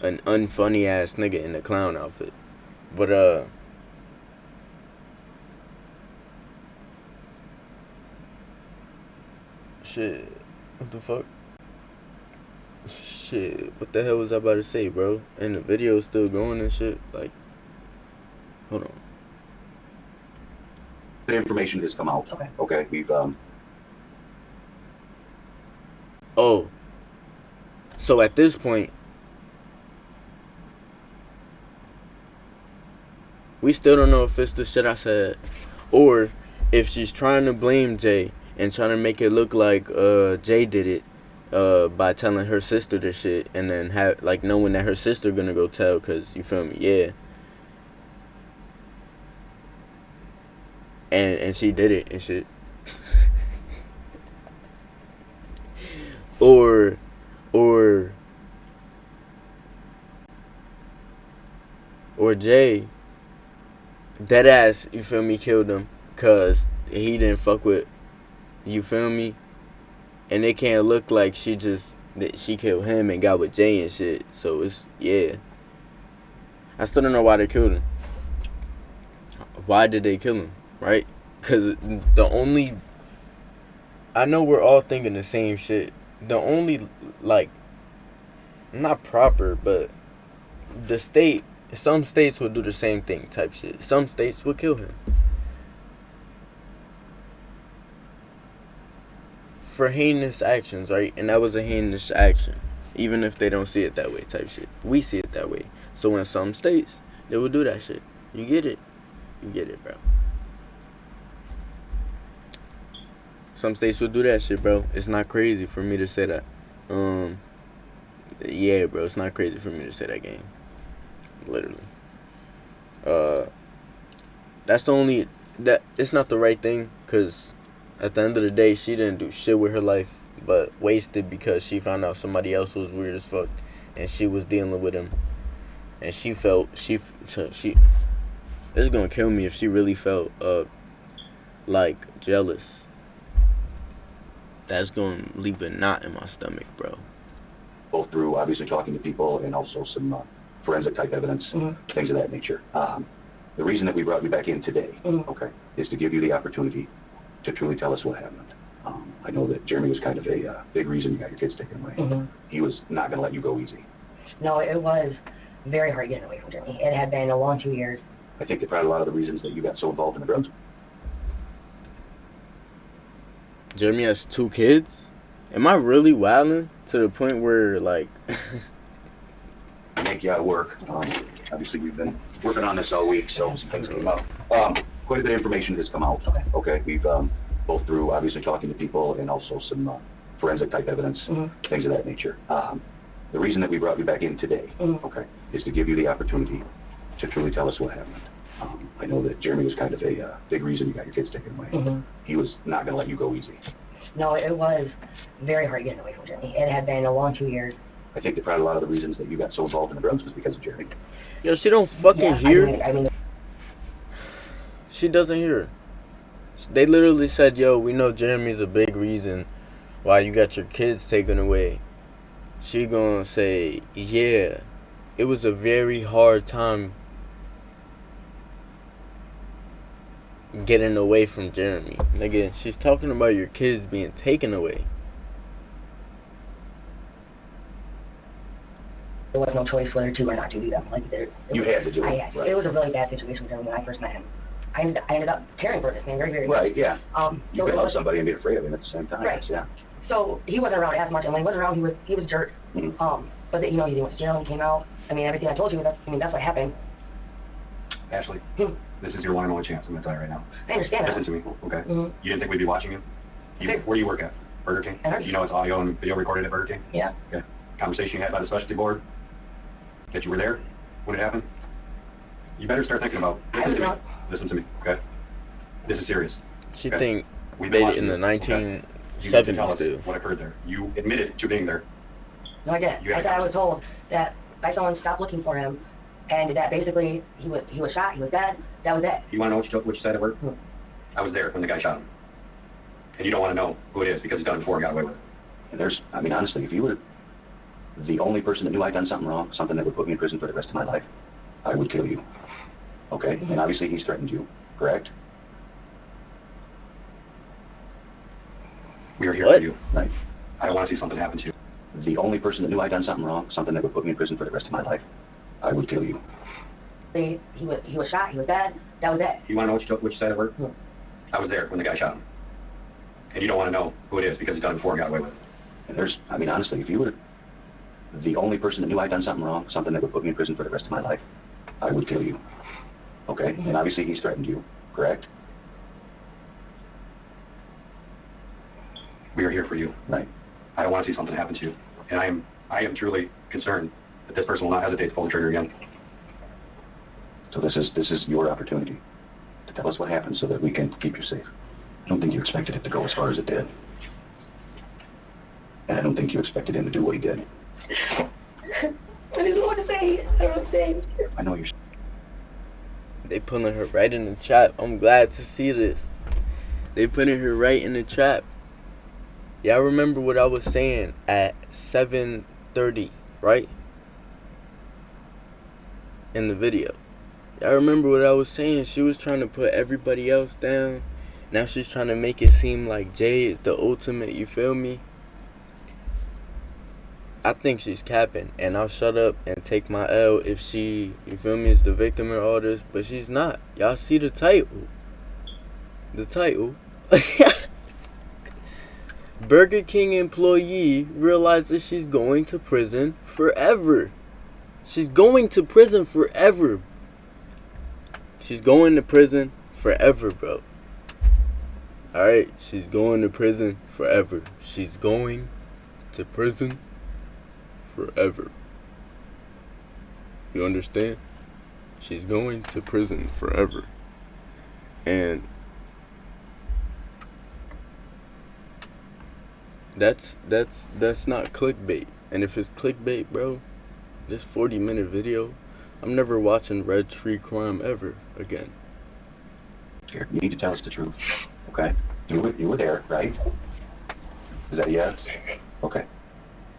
Speaker 1: an unfunny ass nigga in a clown outfit. But shit. What the fuck? Shit. What the hell was I about to say, bro? And the video's still going and shit. Like, hold on.
Speaker 3: The information has come out.
Speaker 4: Okay.
Speaker 3: Okay. We've
Speaker 1: Oh. So at this point, we still don't know if it's the shit I said, or if she's trying to blame Jay and trying to make it look like Jay did it by telling her sister the shit, and then have like knowing that her sister gonna go tell, cause you feel me, yeah. And she did it and shit. or Jay dead ass, you feel me, killed him cause he didn't fuck with, you feel me, and it can't look like that she killed him and got with Jay and shit. So it's, yeah, I still don't know why they killed him. Why did they kill him, right? Cause I know we're all thinking the same shit. The only, like, not proper, but some states will do the same thing type shit. Some states will kill him for heinous actions, right? And that was a heinous action, even if they don't see it that way type shit. We see it that way. So in some states, they will do that shit. You get it, bro. Some states will do that shit, bro. It's not crazy for me to say that. Yeah, bro, it's not crazy for me to say that, game. Literally. That's the only, that it's not the right thing, cause at the end of the day, she didn't do shit with her life, but wasted because she found out somebody else was weird as fuck, and she was dealing with him, and she it's gonna kill me if she really felt like jealous. That's gonna leave a knot in my stomach, bro.
Speaker 3: both through obviously talking to people and also some forensic type evidence, things of that nature. The reason that we brought you back in today, okay, is to give you the opportunity to truly tell us what happened. I know that Jeremy was kind of a big reason you got your kids taken away. He was not going to let you go easy.
Speaker 5: No, it was very hard getting away from Jeremy. It had been a long 2 years.
Speaker 3: I think that probably a lot of the reasons that you got so involved in the drugs.
Speaker 1: Jeremy has 2 kids? Am I really wilding to the point where, like...
Speaker 3: Make you out of work. Obviously, we've been working on this all week, so some things came up. Quite a bit of information has come out. Okay. We've both through obviously talking to people and also some forensic type evidence, things of that nature. The reason that we brought you back in today, okay, is to give you the opportunity to truly tell us what happened. I know that Jeremy was kind of a big reason you got your kids taken away. He was not going to let you go easy.
Speaker 5: No, it was very hard getting away from Jeremy. It had been a long 2 years.
Speaker 3: I think that probably a lot of the reasons that you got so involved in the drugs was because of Jeremy.
Speaker 1: Yo, she don't fucking hear.
Speaker 5: I mean,
Speaker 1: She doesn't hear. They literally said, yo, we know Jeremy's a big reason why you got your kids taken away. She gonna say, yeah, it was a very hard time getting away from Jeremy. Nigga, she's talking about your kids being taken away.
Speaker 5: there was no choice whether to or not to do them. Like
Speaker 3: You had to do it.
Speaker 5: I had to.
Speaker 3: Right.
Speaker 5: It was a really bad situation with him when I first met him. I ended up caring for this man very, very much.
Speaker 3: Right, yeah.
Speaker 5: So
Speaker 3: You
Speaker 5: it
Speaker 3: can love
Speaker 5: was,
Speaker 3: somebody and be afraid of him at the same time.
Speaker 5: Right.
Speaker 3: Yeah.
Speaker 5: so he wasn't around as much, and when he was around, he was a jerk.
Speaker 3: Mhm.
Speaker 5: But he went to jail and he came out. I mean, everything I told you, that's what happened.
Speaker 3: Ashley,
Speaker 5: Hmm.
Speaker 3: this is your one and only chance. I'm going to tell you right now.
Speaker 5: I understand that.
Speaker 3: Listen to me, okay?
Speaker 5: Mhm.
Speaker 3: You didn't think we'd be watching you?
Speaker 5: Okay.
Speaker 3: Where do you work at? Burger King?
Speaker 5: At Burger
Speaker 3: You know it's audio and video recorded at Burger King?
Speaker 5: Yeah.
Speaker 3: Okay. Conversation you had by the specialty board? That you were there when it happened? You better start thinking about,
Speaker 5: I was not.
Speaker 3: Listen to me, okay? This is serious.
Speaker 1: She
Speaker 3: Okay.
Speaker 1: think
Speaker 3: We've been
Speaker 1: made it
Speaker 3: watching
Speaker 1: in the
Speaker 3: you, okay? You need to tell
Speaker 1: 1970s
Speaker 3: us
Speaker 1: still.
Speaker 3: what occurred there. You admitted to being there.
Speaker 5: No, I didn't.
Speaker 3: You had
Speaker 5: I said I
Speaker 3: a
Speaker 5: was told that by someone stopped looking for him, and that basically he was shot, he was dead. That was it.
Speaker 3: You want to know which side it worked?
Speaker 5: Hmm.
Speaker 3: I was there when the guy shot him. And you don't want to know who it is because he's done it before and got away with it. And honestly, if you were the only person that knew I'd done something wrong, something that would put me in prison for the rest of my life, I would kill you. Okay? And obviously he's threatened you, correct? We are here
Speaker 1: What?
Speaker 3: for you, right? I don't want to see something happen to you. The only person that knew I'd done something wrong, something that would put me in prison for the rest of my life, I would kill you.
Speaker 5: He was shot, he was dead. That was it.
Speaker 3: You want to know which side it worked?
Speaker 5: Hmm.
Speaker 3: I was there when the guy shot him. And you don't want to know who it is because he's done it before and got away with it. And honestly, if you were the only person that knew I'd done something wrong, something that would put me in prison for the rest of my life, I would kill you. Okay? And obviously he's threatened you, correct? We are here for you. Right. I don't want to see something happen to you. And I am truly concerned that this person will not hesitate to pull the trigger again. So this is your opportunity to tell us what happened so that we can keep you safe. I don't think you expected it to go as far as it did. And I don't think you expected him to do what he did.
Speaker 4: I don't know what to say. I don't know what to say. I'm scared.
Speaker 3: I know you're...
Speaker 1: They pulling her right in the trap. I'm glad to see this. They putting her right in the trap. Y'all remember what I was saying at 7:30, right? In the video. Y'all remember what I was saying? She was trying to put everybody else down. Now she's trying to make it seem like Jay is the ultimate, you feel me? I think she's capping, and I'll shut up and take my L if she, you feel me, is the victim in all this, but she's not. Y'all see the title. The title. Burger King employee realizes she's going to prison forever. She's going to prison forever. She's going to prison forever, bro. Alright, she's going to prison forever. She's going to prison forever. You understand? She's going to prison forever. And that's not clickbait. And if it's clickbait, bro, this 40-minute video, I'm never watching Red Tree Crime ever again.
Speaker 3: Here, you need to tell us the truth, okay? You were there, right? Is that a yes? Okay.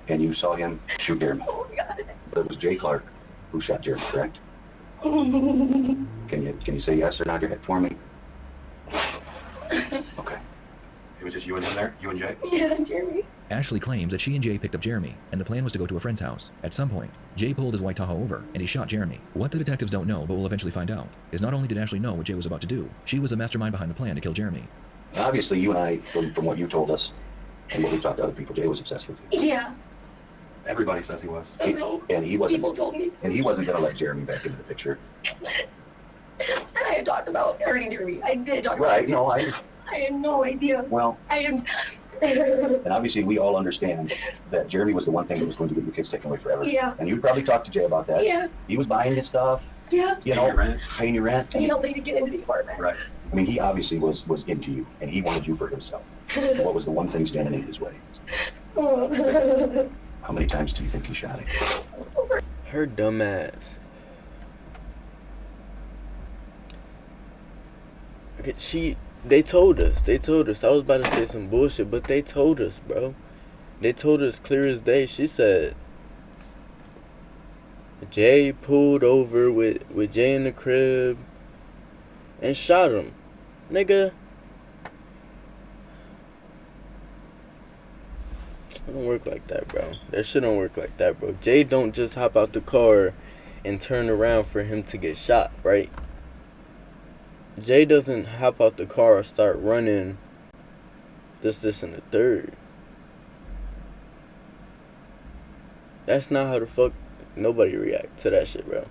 Speaker 3: And you saw him shoot Jeremy.
Speaker 4: Oh my God.
Speaker 3: But it was Jay Clark who shot Jeremy, correct? Can you say yes or nod your head for me? Okay. It was just you and him there? You and Jay?
Speaker 4: Yeah, Jeremy.
Speaker 2: Ashley claims that she and Jay picked up Jeremy, and the plan was to go to a friend's house. At some point, Jay pulled his white Tahoe over, and he shot Jeremy. What the detectives don't know, but will eventually find out, is not only did Ashley know what Jay was about to do, she was the mastermind behind the plan to kill Jeremy.
Speaker 3: Obviously, you and I, from what you told us, and what we talked to other people, Jay was obsessed with you.
Speaker 4: Yeah.
Speaker 3: Everybody says he was.
Speaker 4: I know.
Speaker 3: And he wasn't.
Speaker 4: People told me.
Speaker 3: And he wasn't going to let Jeremy back into the picture.
Speaker 4: And I had talked about hurting Jeremy. I did talk about
Speaker 3: Right,
Speaker 4: it.
Speaker 3: no,
Speaker 4: I had no idea.
Speaker 3: well,
Speaker 4: I didn't.
Speaker 3: and obviously we all understand that Jeremy was the one thing that was going to get your kids taken away forever.
Speaker 4: Yeah.
Speaker 3: And you probably talked to Jay about that.
Speaker 4: Yeah.
Speaker 3: He was buying his stuff,
Speaker 4: Yeah.
Speaker 3: you know, paying your rent.
Speaker 4: And he helped me to get into the apartment.
Speaker 3: Right. I mean, he obviously was into you, and he wanted you for himself. What was the one thing standing in his way? How many times do you think he shot him?
Speaker 1: Her dumb ass. Okay, they told us. I was about to say some bullshit, but they told us, bro. They told us clear as day. She said Jay pulled over with Jay in the crib and shot him. Nigga. It don't work like that, bro. That shit don't work like that, bro. Jay don't just hop out the car and turn around for him to get shot, right? Jay doesn't hop out the car or start running this, and the third. That's not how the fuck nobody react to that shit, bro.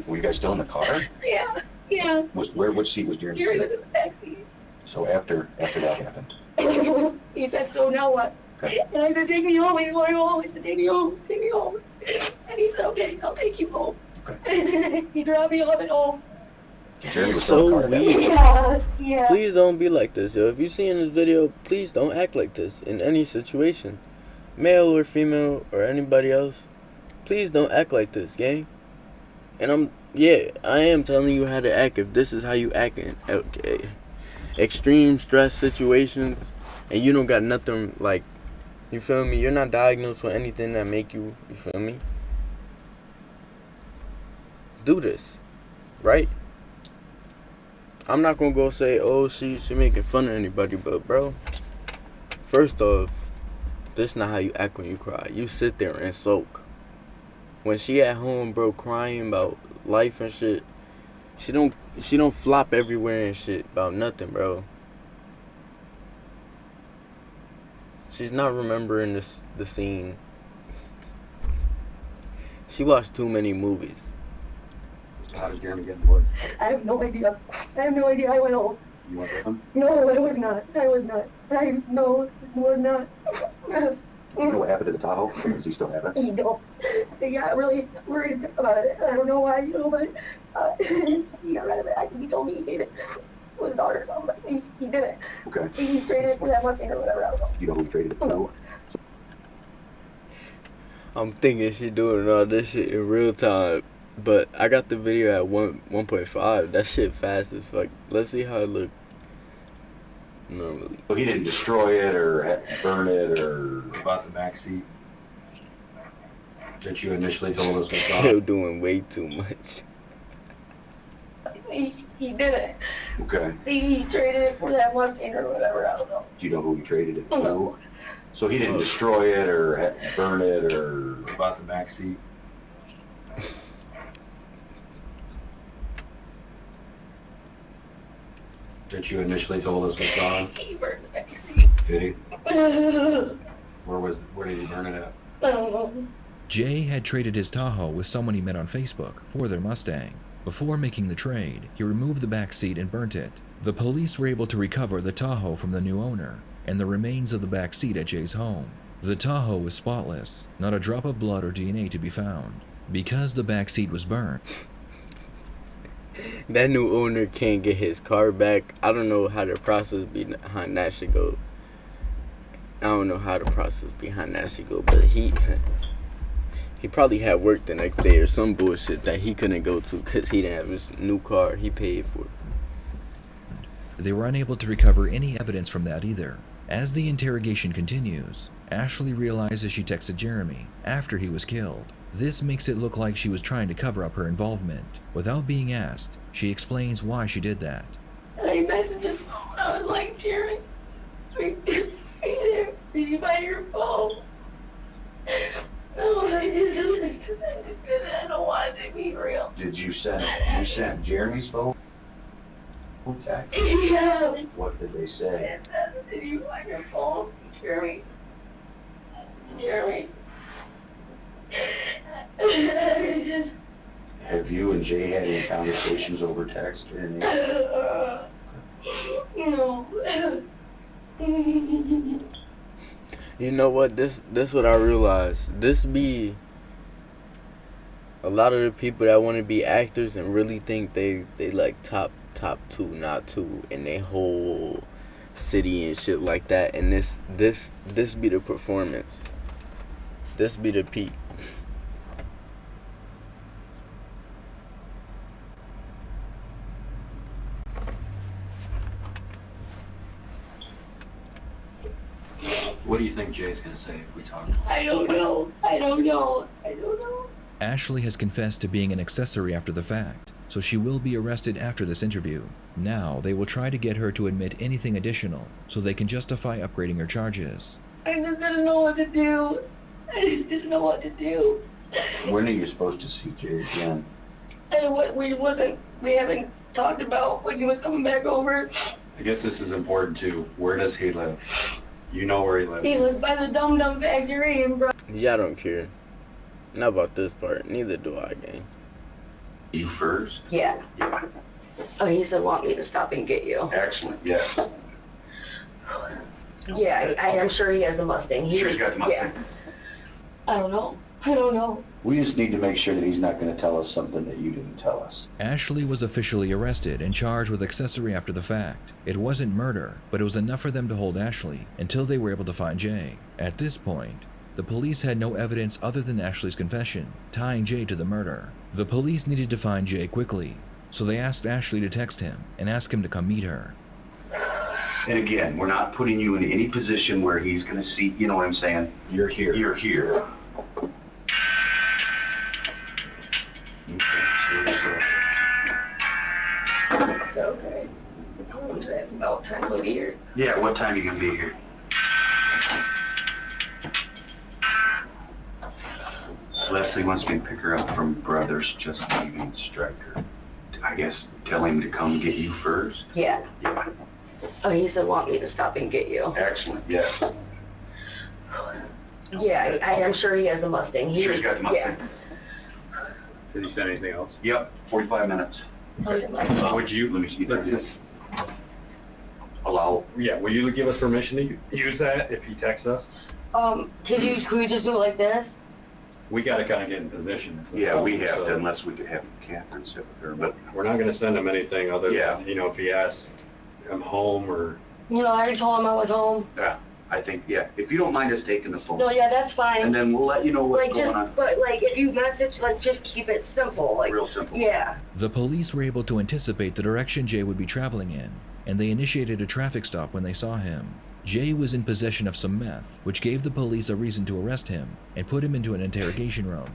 Speaker 3: Were you guys still in the car?
Speaker 4: Yeah, yeah.
Speaker 3: Which seat was Jeremy
Speaker 4: Jerry
Speaker 3: sitting?
Speaker 4: was in the back seat.
Speaker 3: So after that happened.
Speaker 4: He said, so now what?
Speaker 3: Okay.
Speaker 4: And I said, take me home. He's going home. He said, take me home. Take me home. And he said, okay, I'll take you home.
Speaker 3: Okay.
Speaker 4: He dropped me off at home.
Speaker 3: Jeremy was still in the
Speaker 1: So
Speaker 3: car at that
Speaker 1: weird.
Speaker 3: point.
Speaker 4: Yeah.
Speaker 1: Please don't be like this, yo. If you see in this video, please don't act like this in any situation. Male or female or anybody else. Please don't act like this, gang. And I am telling you how to act if this is how you act in extreme stress situations and you don't got nothing, like, you feel me? You're not diagnosed with anything that make you feel me? Do this, right? I'm not gonna go say, oh, she making fun of anybody, but bro, first off, this not how you act when you cry. You sit there and soak. When she at home, bro, crying about life and shit, she don't flop everywhere and shit about nothing, bro. She's not remembering the scene. She watched too many movies.
Speaker 3: How did Jeremy get in the woods?
Speaker 4: I have no idea. I went home.
Speaker 3: You went with him?
Speaker 4: No, it was not. No, it was not.
Speaker 3: Do you know what happened to the Tahoe? Does he still have it?
Speaker 4: He don't. They got really worried about it. I don't know why, but he got rid of it. He told me he gave it to his daughter or something, but he did it.
Speaker 3: Okay.
Speaker 4: He traded it for that Mustang or whatever. I don't know.
Speaker 3: You know who he traded it to?
Speaker 1: I'm thinking she doing all this shit in real time, but I got the video at 1.5. That shit fast as fuck. Let's see how it look normally.
Speaker 3: So he didn't destroy it or burn it or...
Speaker 6: About the back seat that you initially told us was
Speaker 1: Still
Speaker 6: gone.
Speaker 1: doing way too much.
Speaker 4: He did it.
Speaker 3: Okay.
Speaker 4: He traded it for that Mustang or whatever. I don't know.
Speaker 3: Do you know who he traded it to?
Speaker 4: No.
Speaker 3: So he didn't destroy it or burn it or...
Speaker 6: About the back seat. That you initially told us was gone.
Speaker 4: He burned the back seat.
Speaker 6: Did he?
Speaker 4: I
Speaker 6: Where did he burn it at?
Speaker 4: don't know.
Speaker 2: Jay had traded his Tahoe with someone he met on Facebook for their Mustang. Before making the trade, he removed the back seat and burnt it. The police were able to recover the Tahoe from the new owner and the remains of the back seat at Jay's home. The Tahoe was spotless, not a drop of blood or DNA to be found. Because the back seat was burnt,
Speaker 1: That new owner can't get his car back. I don't know how the process behind that should go. I don't know how the process behind that should go, but he probably had work the next day or some bullshit that he couldn't go to because he didn't have his new car he paid for.
Speaker 2: they were unable to recover any evidence from that either. As the interrogation continues, Ashley realizes she texted Jeremy after he was killed. This makes it look like she was trying to cover up her involvement. Without being asked, she explains why she did that.
Speaker 4: And I messaged his phone. I was like, Jerry, did you find your phone? No, I just did it. I don't want it to be real.
Speaker 3: Did you send Jeremy's phone? Text?
Speaker 4: Yeah.
Speaker 3: What did they say?
Speaker 4: It said, did you find your phone, Jeremy? Jeremy. I just,
Speaker 3: Have you and Jay had any conversations over text or anything?
Speaker 4: no.
Speaker 1: You know what? This what I realized. This be a lot of the people that want to be actors and really think they like top two, not two in their whole city and shit like that. And this be the performance. This be the peak.
Speaker 6: What do you think Jay's gonna say if we talk?
Speaker 4: I don't know.
Speaker 2: Ashley has confessed to being an accessory after the fact. so she will be arrested after this interview. Now, they will try to get her to admit anything additional so they can justify upgrading her charges.
Speaker 4: I just didn't know what to do. I just didn't know what to do.
Speaker 3: When are you supposed to see Jay again?
Speaker 4: And what we haven't talked about when he was coming back over.
Speaker 6: I guess this is important too. Where does he live? You know where he lives.
Speaker 4: He was by the Dum Dum Factory in
Speaker 1: Yeah, I don't care. Not about this part. Neither do I, gang.
Speaker 3: You first?
Speaker 5: Yeah.
Speaker 3: Yeah.
Speaker 5: Oh, he said want me to stop and get you.
Speaker 3: Excellent, yes.
Speaker 5: Yeah, I am sure he has the Mustang.
Speaker 3: Sure he's got the Mustang.
Speaker 5: Yeah.
Speaker 4: I don't know.
Speaker 3: We just need to make sure that he's not gonna tell us something that you didn't tell us.
Speaker 2: Ashley was officially arrested and charged with accessory after the fact. It wasn't murder, but it was enough for them to hold Ashley until they were able to find Jay. At this point, the police had no evidence other than Ashley's confession, tying Jay to the murder. The police needed to find Jay quickly, so they asked Ashley to text him and ask him to come meet her.
Speaker 3: And again, we're not putting you in any position where he's gonna see, you know what I'm saying?
Speaker 6: You're here.
Speaker 3: You're here.
Speaker 4: It's okay. About time to be here.
Speaker 3: Yeah, what time are you gonna be here? Leslie wants me to pick her up from Brothers Just Leaving Stryker. I guess tell him to come get you first?
Speaker 5: Yeah.
Speaker 3: Yeah.
Speaker 5: Oh, he said want me to stop and get you.
Speaker 3: Excellent, yes.
Speaker 5: Yeah, I am sure he has the Mustang.
Speaker 3: Sure he's got the Mustang.
Speaker 5: Yeah.
Speaker 6: Did he say anything else?
Speaker 3: Yep, 45 minutes.
Speaker 6: Would you,
Speaker 3: Let me see.
Speaker 6: let's just,
Speaker 3: Allow,
Speaker 6: yeah, will you give us permission to use that if he texts us?
Speaker 5: Could we just do it like this?
Speaker 6: We gotta kinda get in position.
Speaker 3: yeah, we have
Speaker 6: So,
Speaker 3: to, unless we could have Catherine sit with her, but
Speaker 6: We're not gonna send him anything other
Speaker 3: Yeah.
Speaker 6: than, you know, if he asks, I'm home or,
Speaker 4: You know, I already told him I was home.
Speaker 3: I think, yeah, if you don't mind us taking the phone.
Speaker 4: No, yeah, that's fine.
Speaker 3: And then we'll let you know
Speaker 5: Like
Speaker 3: what's
Speaker 5: just,
Speaker 3: going on.
Speaker 5: but like if you message, like just keep it simple. Like,
Speaker 3: Real simple.
Speaker 5: yeah.
Speaker 2: The police were able to anticipate the direction Jay would be traveling in, and they initiated a traffic stop when they saw him. Jay was in possession of some meth, which gave the police a reason to arrest him and put him into an interrogation room.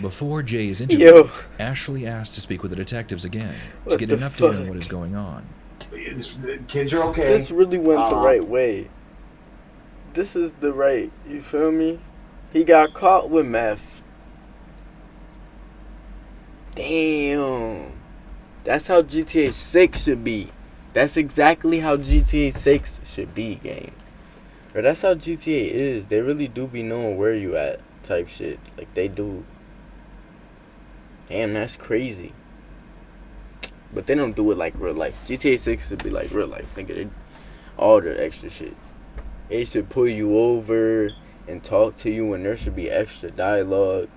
Speaker 2: Before Jay's interview,
Speaker 1: Yo.
Speaker 2: Ashley asked to speak with the detectives again to
Speaker 1: What
Speaker 2: get
Speaker 1: the
Speaker 2: an update on
Speaker 1: fuck?
Speaker 2: what is going on.
Speaker 3: The kids are okay.
Speaker 1: This really went the right way. This is the right, you feel me? He got caught with meth. Damn. That's how GTA 6 should be. That's exactly how GTA 6 should be, gang. Or that's how GTA is. They really do be knowing where you at type shit. Like they do. Damn, that's crazy. But they don't do it like real life. GTA 6 should be like real life. Nigga, all the extra shit. They should pull you over and talk to you, and there should be extra dialogue.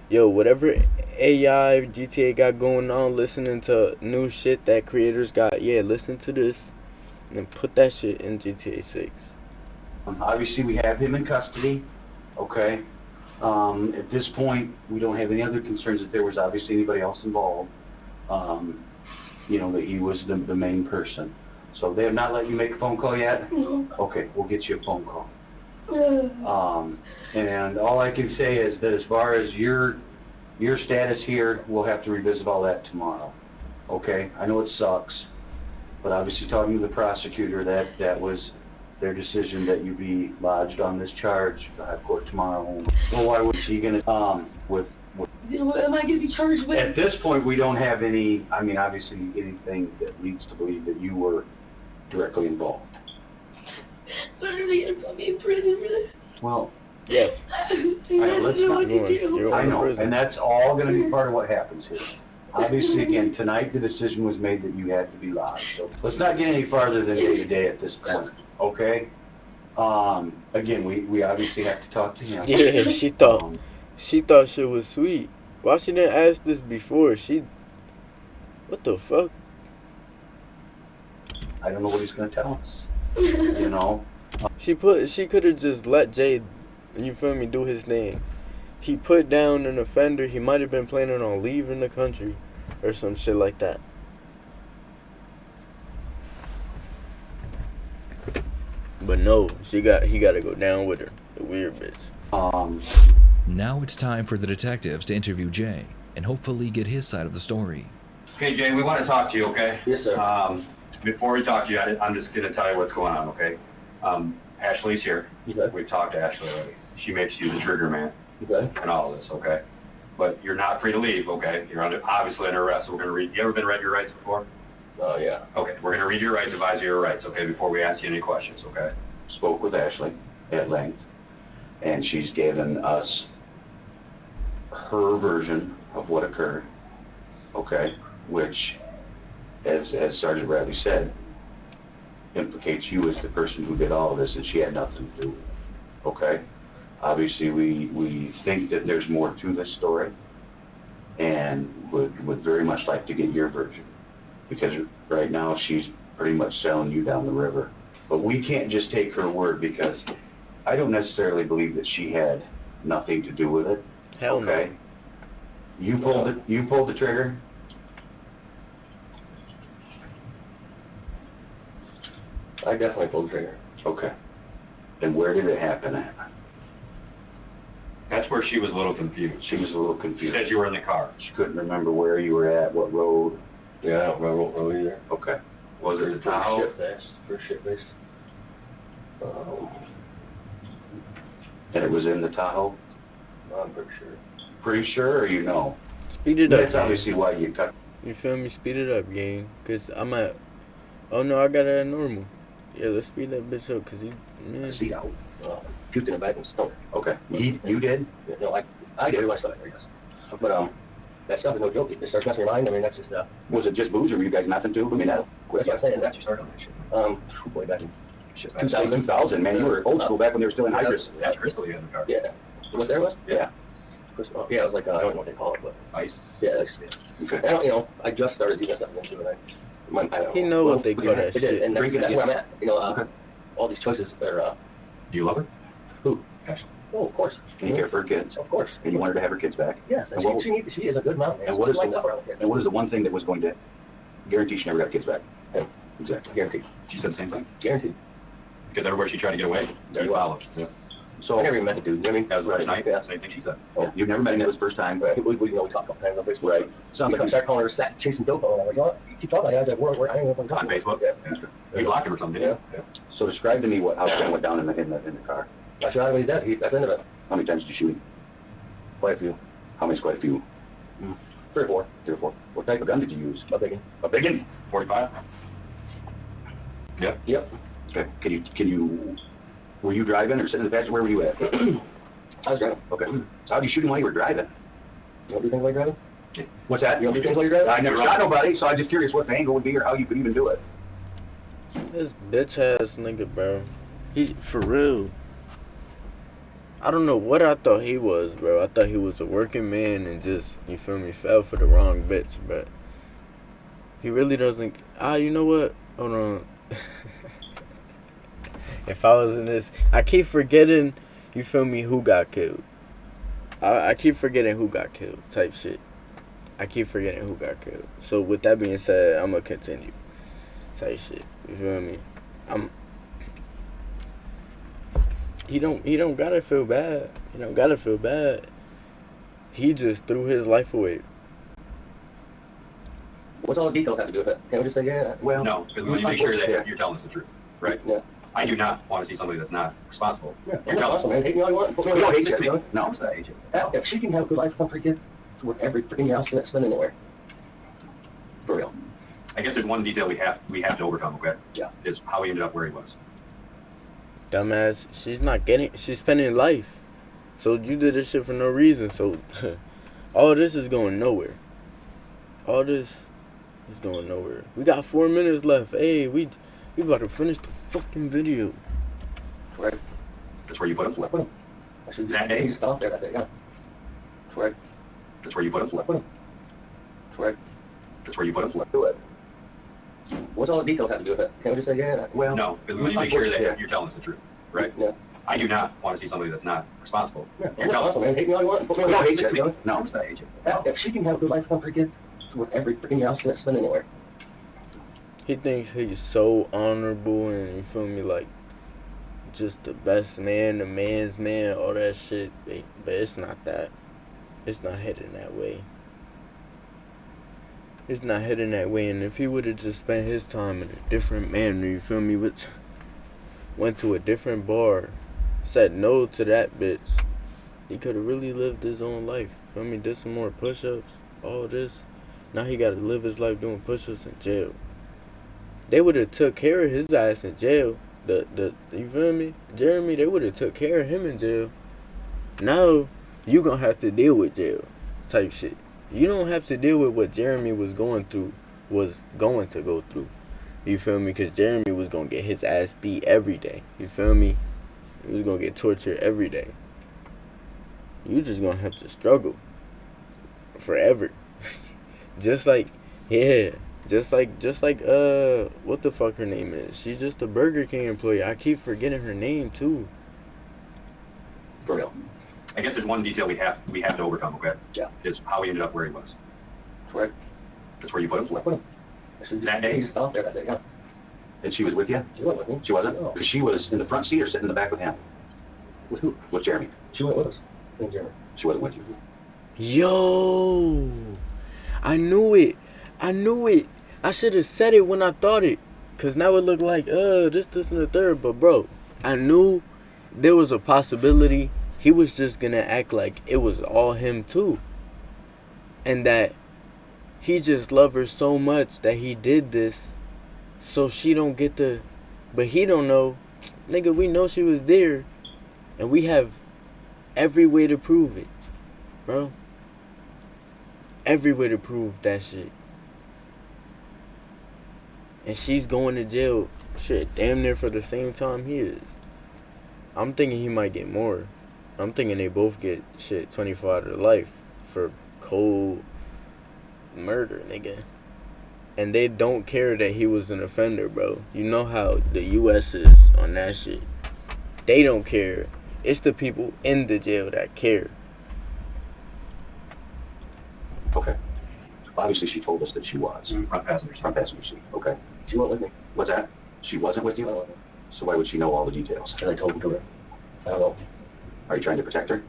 Speaker 1: Yo, whatever AI GTA got going on, listening to new shit that creators got, yeah, listen to this and then put that shit in GTA 6.
Speaker 3: Obviously, we have him in custody, okay? At this point, we don't have any other concerns that there was obviously anybody else involved. You know, that he was the main person. So they have not let you make a phone call yet?
Speaker 4: No.
Speaker 3: Okay, we'll get you a phone call. And all I can say is that as far as your status here, we'll have to revisit all that tomorrow. Okay, I know it sucks, but obviously talking to the prosecutor, that was their decision that you be lodged on this charge. You'll have court tomorrow. Well, why was he gonna, with
Speaker 4: What am I gonna be charged with?
Speaker 3: at this point, we don't have any, I mean, obviously anything that leads to believe that you were directly involved.
Speaker 4: What are they gonna put me in prison for this?
Speaker 3: Well,
Speaker 1: Yes.
Speaker 4: I don't
Speaker 3: let's
Speaker 4: know
Speaker 3: not
Speaker 4: what to do.
Speaker 1: You're
Speaker 3: I
Speaker 1: going to
Speaker 3: know,
Speaker 1: prison.
Speaker 3: and that's all gonna be part of what happens here. Obviously, again, tonight the decision was made that you had to be lodged, so let's not get any farther than day to day at this point, okay? Again, we obviously have to talk to him.
Speaker 1: Yeah, she thought shit was sweet. Why she didn't ask this before? What the fuck?
Speaker 3: I don't know what he's gonna tell us, you know?
Speaker 1: She could have just let Jay, you feel me, do his thing. He put down an offender. He might have been planning on leaving the country or some shit like that. But no, he got to go down with her, the weird bitch.
Speaker 2: Now it's time for the detectives to interview Jay and hopefully get his side of the story.
Speaker 6: Okay, Jay, we want to talk to you, okay?
Speaker 7: Yes, sir.
Speaker 6: Before we talk to you, I'm just gonna tell you what's going on, okay? Ashley's here.
Speaker 7: Okay.
Speaker 6: We've talked to Ashley already. She makes you the trigger man
Speaker 7: Okay.
Speaker 6: and all this, okay? But you're not free to leave, okay? You're obviously under arrest, so we're gonna read, you ever been read your rights before?
Speaker 7: Oh, yeah.
Speaker 6: Okay, we're gonna read your rights, advise you your rights, okay, before we ask you any questions, okay?
Speaker 3: Spoke with Ashley at length, and she's given us her version of what occurred, okay? Which, as Sergeant Bradley said, implicates you as the person who did all of this, and she had nothing to do with it, okay? Obviously, we think that there's more to this story, and would very much like to get your version, because right now she's pretty much selling you down the river. But we can't just take her word, because I don't necessarily believe that she had nothing to do with it.
Speaker 1: Hell no.
Speaker 3: Okay? You pulled the trigger?
Speaker 7: I definitely pulled the trigger.
Speaker 3: Okay. And where did it happen at?
Speaker 6: That's where she was a little confused.
Speaker 3: She was a little
Speaker 6: She
Speaker 3: confused.
Speaker 6: said you were in the car.
Speaker 3: She couldn't remember where you were at, what road.
Speaker 7: Yeah, I don't remember what road either.
Speaker 3: Okay.
Speaker 6: Was it the
Speaker 7: First
Speaker 6: Tahoe?
Speaker 7: ship base. First ship base.
Speaker 3: And it was in the Tahoe?
Speaker 7: I'm pretty sure.
Speaker 3: Pretty sure, or you know?
Speaker 1: Speed it up.
Speaker 3: That's obviously why you cut.
Speaker 1: You feel me? Speed it up, gang. Cause I'm at. Oh no, I got it at normal. Yeah, let's speed that bitch up. Cause he. Man.
Speaker 3: See out.
Speaker 7: Puked in the back and stunk.
Speaker 3: Okay. You did?
Speaker 7: You know, I did when I saw it, I guess. But, that stuff is no joke. It starts messing your mind. I mean, that's just,
Speaker 3: Was it just booze, or were you guys nothing to? I mean,
Speaker 7: that's what I'm saying.
Speaker 6: That's you started on that shit.
Speaker 7: Boy, back in
Speaker 3: 2000, man. You were old school back when they were still in hydrous.
Speaker 6: That's Crystal you had in the car.
Speaker 7: Yeah. What there was?
Speaker 3: Yeah.
Speaker 7: Yeah, it was like, I don't know what they call it, but,
Speaker 6: Ice.
Speaker 7: yeah, it's,
Speaker 3: Okay.
Speaker 7: I don't, you know, I just started doing stuff into it. I don't
Speaker 1: He know what they call that
Speaker 7: it is,
Speaker 1: shit.
Speaker 7: and that's
Speaker 3: Drinking it,
Speaker 7: where I'm at. You know,
Speaker 3: Okay.
Speaker 7: all these choices are,
Speaker 6: Do you love her?
Speaker 7: Who?
Speaker 6: Ashley.
Speaker 7: oh, of course.
Speaker 3: And you care for her kids.
Speaker 7: Of course.
Speaker 3: And you want her to have her kids back.
Speaker 7: Yes, and
Speaker 3: And what-
Speaker 7: she is a good mom. Man.
Speaker 3: And what
Speaker 7: She
Speaker 3: is the
Speaker 7: lights up
Speaker 3: one-
Speaker 7: around the kids.
Speaker 3: And what is the one thing that was going to guarantee she never got her kids back?
Speaker 7: Him.
Speaker 3: Exactly.
Speaker 7: Guaranteed.
Speaker 6: She said the same thing.
Speaker 7: Guaranteed.
Speaker 6: Because everywhere she tried to get away, there you follow. Yeah.
Speaker 3: So,
Speaker 7: I never even met the dude. You know what I mean?
Speaker 6: That was last night.
Speaker 7: Yeah.
Speaker 6: Same thing she said.
Speaker 3: yeah, you've never met him, that was the first time.
Speaker 7: Right. We you know, we talked a couple times on Facebook.
Speaker 3: Right. Sounds
Speaker 7: He
Speaker 3: like
Speaker 7: start calling her sat chasing dope, and I'm like, you know what? You keep talking about it. I was like, where I don't know if I'm
Speaker 6: On
Speaker 7: talking.
Speaker 6: Facebook.
Speaker 7: Yeah.
Speaker 6: You blocked him or something, didn't you?
Speaker 3: So describe to me how it went down in the car.
Speaker 7: I shot him when he's dead. That's the end of it.
Speaker 3: How many times did you shoot him?
Speaker 7: Quite a few.
Speaker 3: How many's quite a few?
Speaker 7: 3 or 4.
Speaker 3: 3 or 4. What type of gun did you use?
Speaker 7: A big one.
Speaker 3: A big one?
Speaker 6: 45?
Speaker 7: Yep.
Speaker 3: Okay. Can you, were you driving or sitting in the passenger? Where were you at?
Speaker 7: I was driving.
Speaker 3: Okay. So how'd you shoot him while you were driving?
Speaker 7: You don't do things while you're driving?
Speaker 3: What's that?
Speaker 7: You don't do things while you're driving?
Speaker 3: I never shot nobody, so I'm just curious what the angle would be or how you could even do it.
Speaker 1: This bitch ass nigga, bro. He's for real. I don't know what I thought he was, bro. I thought he was a working man and just, you feel me, fell for the wrong bitch, but he really doesn't. You know what? Hold on. If I was in this, I keep forgetting, you feel me, who got killed. I keep forgetting who got killed, type shit. I keep forgetting who got killed. So with that being said, I'm gonna continue, type shit. You feel me? He don't gotta feel bad. He don't gotta feel bad. He just threw his life away.
Speaker 7: What's all the details have to do with it? Can't we just say, yeah?
Speaker 3: Well,
Speaker 6: No, because we want to make sure
Speaker 3: Yeah.
Speaker 6: that you're telling us the truth, right?
Speaker 7: Yeah.
Speaker 6: I do not want to see somebody that's not responsible.
Speaker 7: Yeah.
Speaker 6: You're telling us.
Speaker 7: Awesome, man. Hate me all you want. Put me
Speaker 3: we
Speaker 7: on
Speaker 3: don't
Speaker 7: the
Speaker 3: hate you.
Speaker 7: list,
Speaker 3: No.
Speaker 6: I'm saying, agent.
Speaker 7: Hell, if she can have a good life for her kids, it's worth every freaking house that's spent anywhere. For real.
Speaker 6: I guess there's one detail we have to overcome, okay?
Speaker 7: Yeah.
Speaker 6: Is how he ended up where he was.
Speaker 1: Dumbass, she's spending life. So you did this shit for no reason. So all this is going nowhere. All this is going nowhere. We got 4 minutes left. Hey, we about to finish the fucking video.
Speaker 7: Right.
Speaker 6: That's where you put him.
Speaker 7: That's where I put him. I should
Speaker 6: That day?
Speaker 7: just stop there that day, yeah. That's where
Speaker 6: That's where you put him.
Speaker 7: I put him. That's where
Speaker 6: That's where you put him.
Speaker 3: Do it.
Speaker 7: What's all the details have to do with it? Can't we just say, yeah?
Speaker 3: Well,
Speaker 6: No, because we want to make sure
Speaker 3: Yeah.
Speaker 6: that you're telling us the truth, right?
Speaker 7: Yeah.
Speaker 6: I do not want to see somebody that's not responsible.
Speaker 7: Yeah.
Speaker 6: You're telling us.
Speaker 7: Awesome, man. Hate me all you want. Put me on
Speaker 3: we
Speaker 7: the
Speaker 3: don't hate
Speaker 7: list,
Speaker 3: you. No.
Speaker 6: I'm saying, agent.
Speaker 7: Hell, if she can have a good life for her kids, it's worth every freaking house that's spent anywhere.
Speaker 1: He thinks he's so honorable and, you feel me, like just the best man, the man's man, all that shit. But it's not that. It's not heading that way. it's not heading that way. And if he would have just spent his time in a different manner, you feel me, went to a different bar, said no to that bitch, he could have really lived his own life. Feel me? Did some more push-ups, all this. Now he got to live his life doing push-ups in jail. They would have took care of his ass in jail. You feel me? Jeremy, they would have took care of him in jail. Now you gonna have to deal with jail type shit. You don't have to deal with what Jeremy was going to go through. You feel me? Because Jeremy was gonna get his ass beat every day. You feel me? He was gonna get tortured every day. You just gonna have to struggle forever. just like what the fuck her name is? She's just a Burger King employee. I keep forgetting her name too.
Speaker 3: For real.
Speaker 6: I guess there's one detail we have to overcome, okay?
Speaker 3: Yeah.
Speaker 6: Is how he ended up where he was.
Speaker 3: Where?
Speaker 6: That's where you put him.
Speaker 7: I put him.
Speaker 6: That day?
Speaker 7: He just stopped there that day, yeah.
Speaker 3: And she was with you?
Speaker 7: She went with me.
Speaker 3: She wasn't?
Speaker 7: No.
Speaker 3: Because she was in the front seat or sitting in the back with him?
Speaker 7: With who?
Speaker 3: With Jeremy.
Speaker 7: She went with us. In Jeremy.
Speaker 3: She wasn't with you.
Speaker 1: Yo, I knew it. I should have said it when I thought it. Cause now it looked like, this, and the third. But bro, I knew there was a possibility he was just gonna act like it was all him too. And that he just loved her so much that he did this so she don't get the, but he don't know. Nigga, we know she was there. And we have every way to prove it, bro. Every way to prove that shit. And she's going to jail, shit, damn near for the same time he is. I'm thinking he might get more. I'm thinking they both get, shit, 24 out of life for cold murder, nigga. And they don't care that he was an offender, bro. You know how the U.S. is on that shit. They don't care. It's the people in the jail that care.
Speaker 3: Okay. Obviously, she told us that she was.
Speaker 6: Front passenger.
Speaker 3: Front passenger seat. Okay.
Speaker 7: She went with me.
Speaker 3: What's that? She wasn't with
Speaker 7: She went
Speaker 3: you?
Speaker 7: with me.
Speaker 3: So why would she know all the details?
Speaker 7: Because I told her to her. I don't know.
Speaker 3: Are you trying to protect her?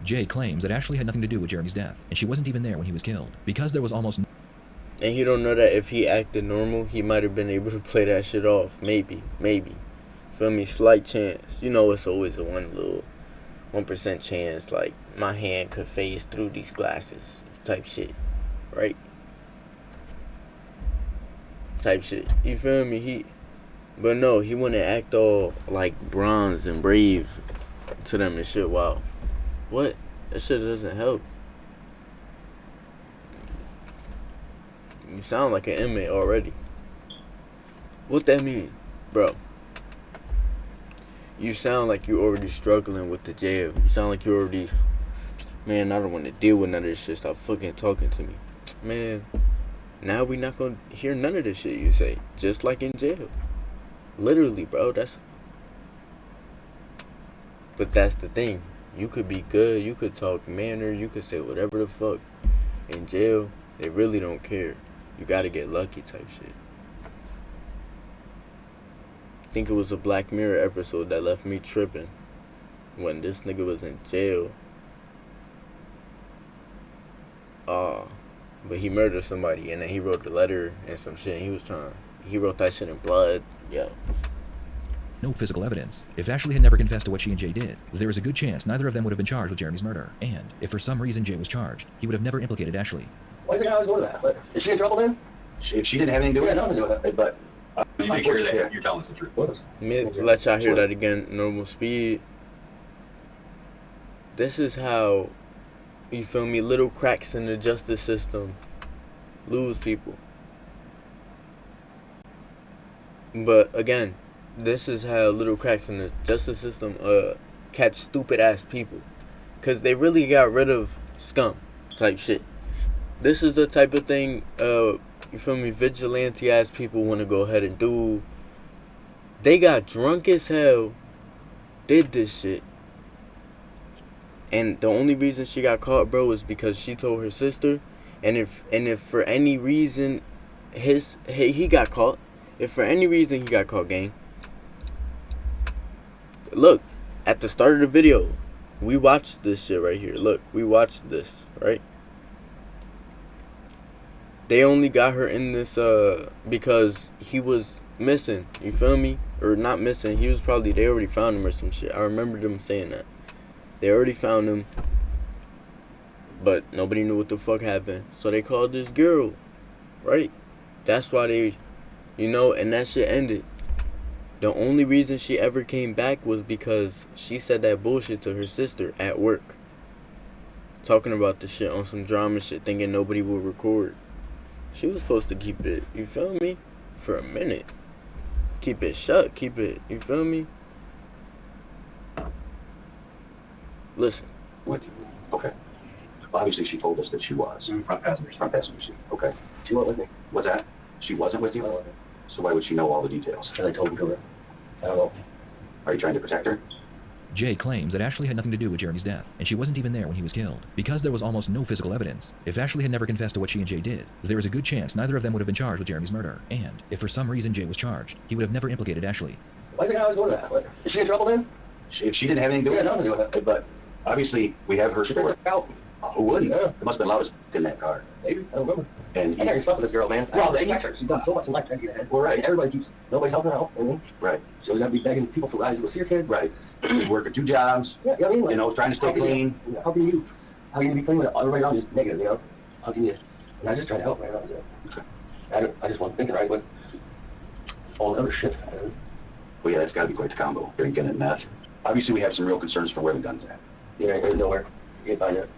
Speaker 2: Jay claims that Ashley had nothing to do with Jeremy's death, and she wasn't even there when he was killed. Because there was almost
Speaker 1: And he don't know that if he acted normal, he might have been able to play that shit off. Maybe. Feel me? Slight chance. You know, it's always a 1% chance. Like, my hand could phase through these glasses. Type shit. Right? Type shit. You feel me? But no, he wouldn't act all like bronze and brave to them and shit. Wow. What? That shit doesn't help. You sound like an inmate already. What that mean, bro? You sound like you already struggling with the jail. You sound like you already, man, I don't want to deal with none of this shit. Stop fucking talking to me. Man, now we not gonna hear none of this shit you say. Just like in jail. Literally, bro, but that's the thing. You could be good, you could talk manner, you could say whatever the fuck. In jail, they really don't care. You gotta get lucky type shit. I think it was a Black Mirror episode that left me tripping. When this nigga was in jail. But he murdered somebody and then he wrote the letter and some shit. He wrote that shit in blood. Yo.
Speaker 2: no physical evidence. If Ashley had never confessed to what she and Jay did, there is a good chance neither of them would have been charged with Jeremy's murder. And if for some reason Jay was charged, he would have never implicated Ashley.
Speaker 7: Why does the guy always go to that? But is she in trouble then?
Speaker 3: If she didn't have anything to do
Speaker 7: Yeah,
Speaker 3: with
Speaker 7: nothing to do with it.
Speaker 3: but
Speaker 6: You make sure that you're telling us the truth.
Speaker 7: What is?
Speaker 1: Let y'all hear that again. Normal speed. This is how, you feel me, little cracks in the justice system lose people. But again, this is how little cracks in the justice system catch stupid ass people. Cause they really got rid of scum type shit. This is the type of thing you feel me, vigilante ass people wanna go ahead and do. They got drunk as hell, did this shit. And the only reason she got caught, bro, is because she told her sister. And if for any reason he got caught, if for any reason he got caught, gang. Look, at the start of the video, we watched this shit right here. Look, we watched this, right? They only got her in this because he was missing. You feel me? Or not missing. He was probably, they already found him or some shit. I remember them saying that. They already found him. But nobody knew what the fuck happened. So they called this girl. Right? That's why they, and that shit ended. The only reason she ever came back was because she said that bullshit to her sister at work. Talking about the shit on some drama shit, thinking nobody would record. She was supposed to keep it, you feel me? For a minute. Keep it shut, keep it, you feel me? Listen.
Speaker 3: With you. Okay. Obviously, she told us that she was.
Speaker 6: Front passenger.
Speaker 3: Front passenger seat. Okay.
Speaker 7: She won't with me.
Speaker 3: What's that? She wasn't with you?
Speaker 7: Oh,
Speaker 3: So why would she know all the details?
Speaker 7: because I told him to her. I don't know.
Speaker 3: Are you trying to protect her?
Speaker 2: Jay claims that Ashley had nothing to do with Jeremy's death, and she wasn't even there when he was killed. Because there was almost no physical evidence, if Ashley had never confessed to what she and Jay did, there is a good chance neither of them would have been charged with Jeremy's murder. And, if for some reason Jay was charged, he would have never implicated Ashley.
Speaker 7: Why is the guy always going to that? What? Is she in trouble then?
Speaker 3: If she didn't have anything to do
Speaker 7: Yeah,
Speaker 3: with
Speaker 7: nothing to do with it.
Speaker 3: But obviously, we have her
Speaker 7: She
Speaker 3: story.
Speaker 7: figured it out.
Speaker 3: Who wouldn't?
Speaker 7: Yeah.
Speaker 3: It must have been loudest in that car.
Speaker 7: Maybe. I don't remember.
Speaker 3: And
Speaker 7: I never slept with this girl, man.
Speaker 3: Well,
Speaker 7: I respect her. She's done so much in life trying to get ahead.
Speaker 3: Well, right.
Speaker 7: And everybody keeps, nobody's helping her out. You know what I mean?
Speaker 3: right,
Speaker 7: She always got to be begging people for rides to go see her kids.
Speaker 3: right. She's working 2 jobs,
Speaker 7: Yeah, you know what I mean? Like,
Speaker 3: trying to stay
Speaker 7: how can
Speaker 3: clean.
Speaker 7: how can you be clean when everybody around you is negative, you know? How can you? And I just try to help, man. I just wasn't thinking right with all the other shit.
Speaker 3: Well, yeah, that's got to be quite the combo. Drinking and meth. Obviously, we have some real concerns for where the gun's at.
Speaker 7: You ain't nowhere. You can't find it.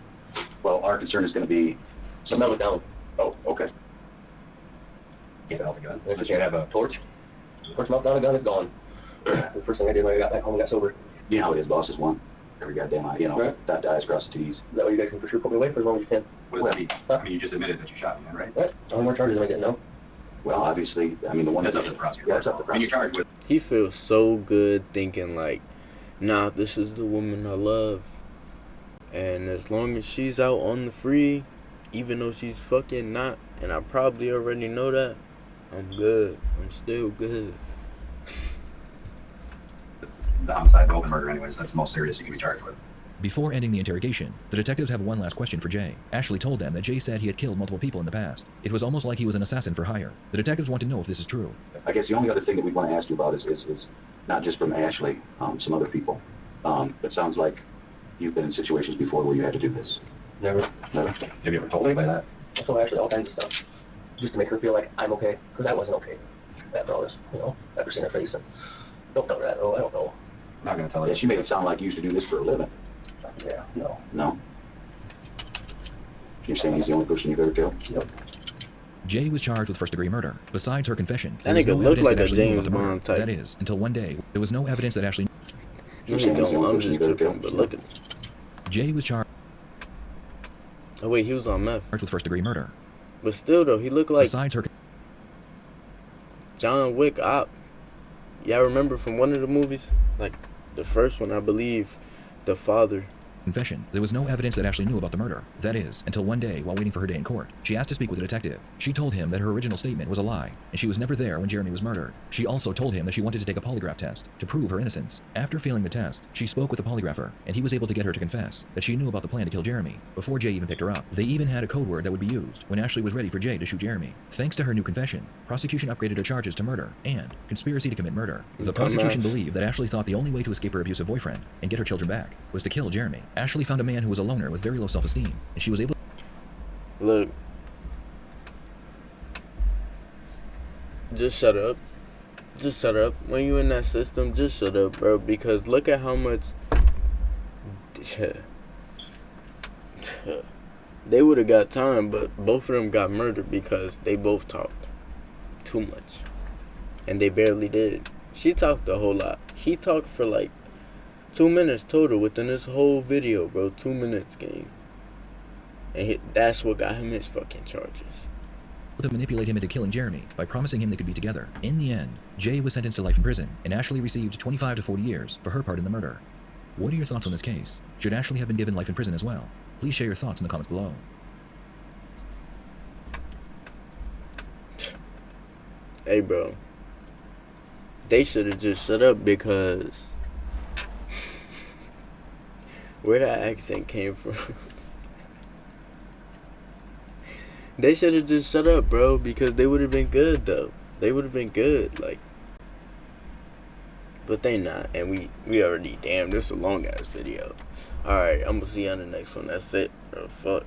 Speaker 3: Well, our concern is going to be.
Speaker 7: So melt it down.
Speaker 3: Oh, okay.
Speaker 6: Get out the gun.
Speaker 7: There's
Speaker 6: But
Speaker 7: a
Speaker 6: you have a
Speaker 7: torch. Torch melt down a gun, it's gone. The first thing I did when I got back home and got sober.
Speaker 3: You know how it is, boss is one. Every goddamn eye,
Speaker 7: Right.
Speaker 3: dot the I's, cross the T's.
Speaker 7: That way you guys can for sure put me away for as long as you can.
Speaker 6: what does that mean? I mean, you just admitted that you shot me, right?
Speaker 7: Right? How many more charges am I getting? No?
Speaker 3: Well, obviously, I mean, the one
Speaker 6: That's up to the prosecutor.
Speaker 3: Yeah, it's up to the
Speaker 6: I mean, you're
Speaker 3: prosecutor.
Speaker 6: charged with
Speaker 1: He feels so good thinking like, nah, this is the woman I love. And as long as she's out on the free, even though she's fucking not, and I probably already know that, I'm good. I'm still good.
Speaker 6: the homicide, the open murder anyways. That's the most serious you can be charged with.
Speaker 2: Before ending the interrogation, the detectives have one last question for Jay. Ashley told them that Jay said he had killed multiple people in the past. It was almost like he was an assassin for hire. The detectives want to know if this is true.
Speaker 3: I guess the only other thing that we want to ask you about is not just from Ashley, some other people. It sounds like you've been in situations before where you had to do this.
Speaker 7: Never.
Speaker 3: Never?
Speaker 6: Have you ever told anybody that?
Speaker 7: I told Ashley all kinds of stuff. Just to make her feel like I'm okay. Because I wasn't okay. After all this, you know? After seeing her face. And don't tell her that. Oh, I don't know.
Speaker 6: I'm not going to tell
Speaker 3: Yeah,
Speaker 6: you.
Speaker 3: she made it sound like you used to do this for a living.
Speaker 7: Yeah, no.
Speaker 3: No? You're saying he's the only person you've ever killed?
Speaker 7: Yep.
Speaker 2: Jay was charged with first-degree murder. Besides her confession,
Speaker 1: That
Speaker 2: there was
Speaker 1: nigga
Speaker 2: no
Speaker 1: looked
Speaker 2: evidence
Speaker 1: like
Speaker 2: that
Speaker 1: a
Speaker 2: Ashley knew
Speaker 1: James
Speaker 2: about the murder.
Speaker 1: Bond type.
Speaker 2: That is, until one day, there was no evidence that Ashley.
Speaker 1: No,
Speaker 3: You're
Speaker 1: he
Speaker 3: saying he's the
Speaker 1: don't.
Speaker 3: only
Speaker 1: I'm
Speaker 3: person
Speaker 1: just
Speaker 3: you've ever
Speaker 1: tripping,
Speaker 3: killed?
Speaker 1: but look at him.
Speaker 2: Jay was charged
Speaker 1: Oh wait, he was on meth.
Speaker 2: with first-degree murder.
Speaker 1: But still though, he looked like
Speaker 2: Besides her
Speaker 1: John Wick op. Yeah, I remember from one of the movies, like the first one, I believe, the father.
Speaker 2: confession, there was no evidence that Ashley knew about the murder. That is, until one day, while waiting for her day in court, she asked to speak with a detective. She told him that her original statement was a lie, and she was never there when Jeremy was murdered. She also told him that she wanted to take a polygraph test to prove her innocence. After failing the test, she spoke with the polygrapher, and he was able to get her to confess that she knew about the plan to kill Jeremy before Jay even picked her up. They even had a code word that would be used when Ashley was ready for Jay to shoot Jeremy. Thanks to her new confession, prosecution upgraded her charges to murder and conspiracy to commit murder. The prosecution
Speaker 1: Dumbass.
Speaker 2: believed that Ashley thought the only way to escape her abusive boyfriend and get her children back was to kill Jeremy. Ashley found a man who was a loner with very low self-esteem, and she was able
Speaker 1: Look. Just shut up. Just shut up. When you in that system, just shut up, bro. Because look at how much they would have got time, but both of them got murdered because they both talked too much. And they barely did. She talked a whole lot. He talked for like 2 minutes total within this whole video, bro. 2 minutes, game. And that's what got him his fucking charges.
Speaker 2: to manipulate him into killing Jeremy by promising him they could be together. In the end, Jay was sentenced to life in prison, and Ashley received 25 to 40 years for her part in the murder. What are your thoughts on this case? Should Ashley have been given life in prison as well? Please share your thoughts in the comments below.
Speaker 1: Hey, bro. They should have just shut up because where that accent came from. They should have just shut up, bro, because they would have been good, though. They would have been good, like. But they not, and we already, damn, this is a long ass video. Alright, I'm gonna see you on the next one. That's it, bro. Fuck.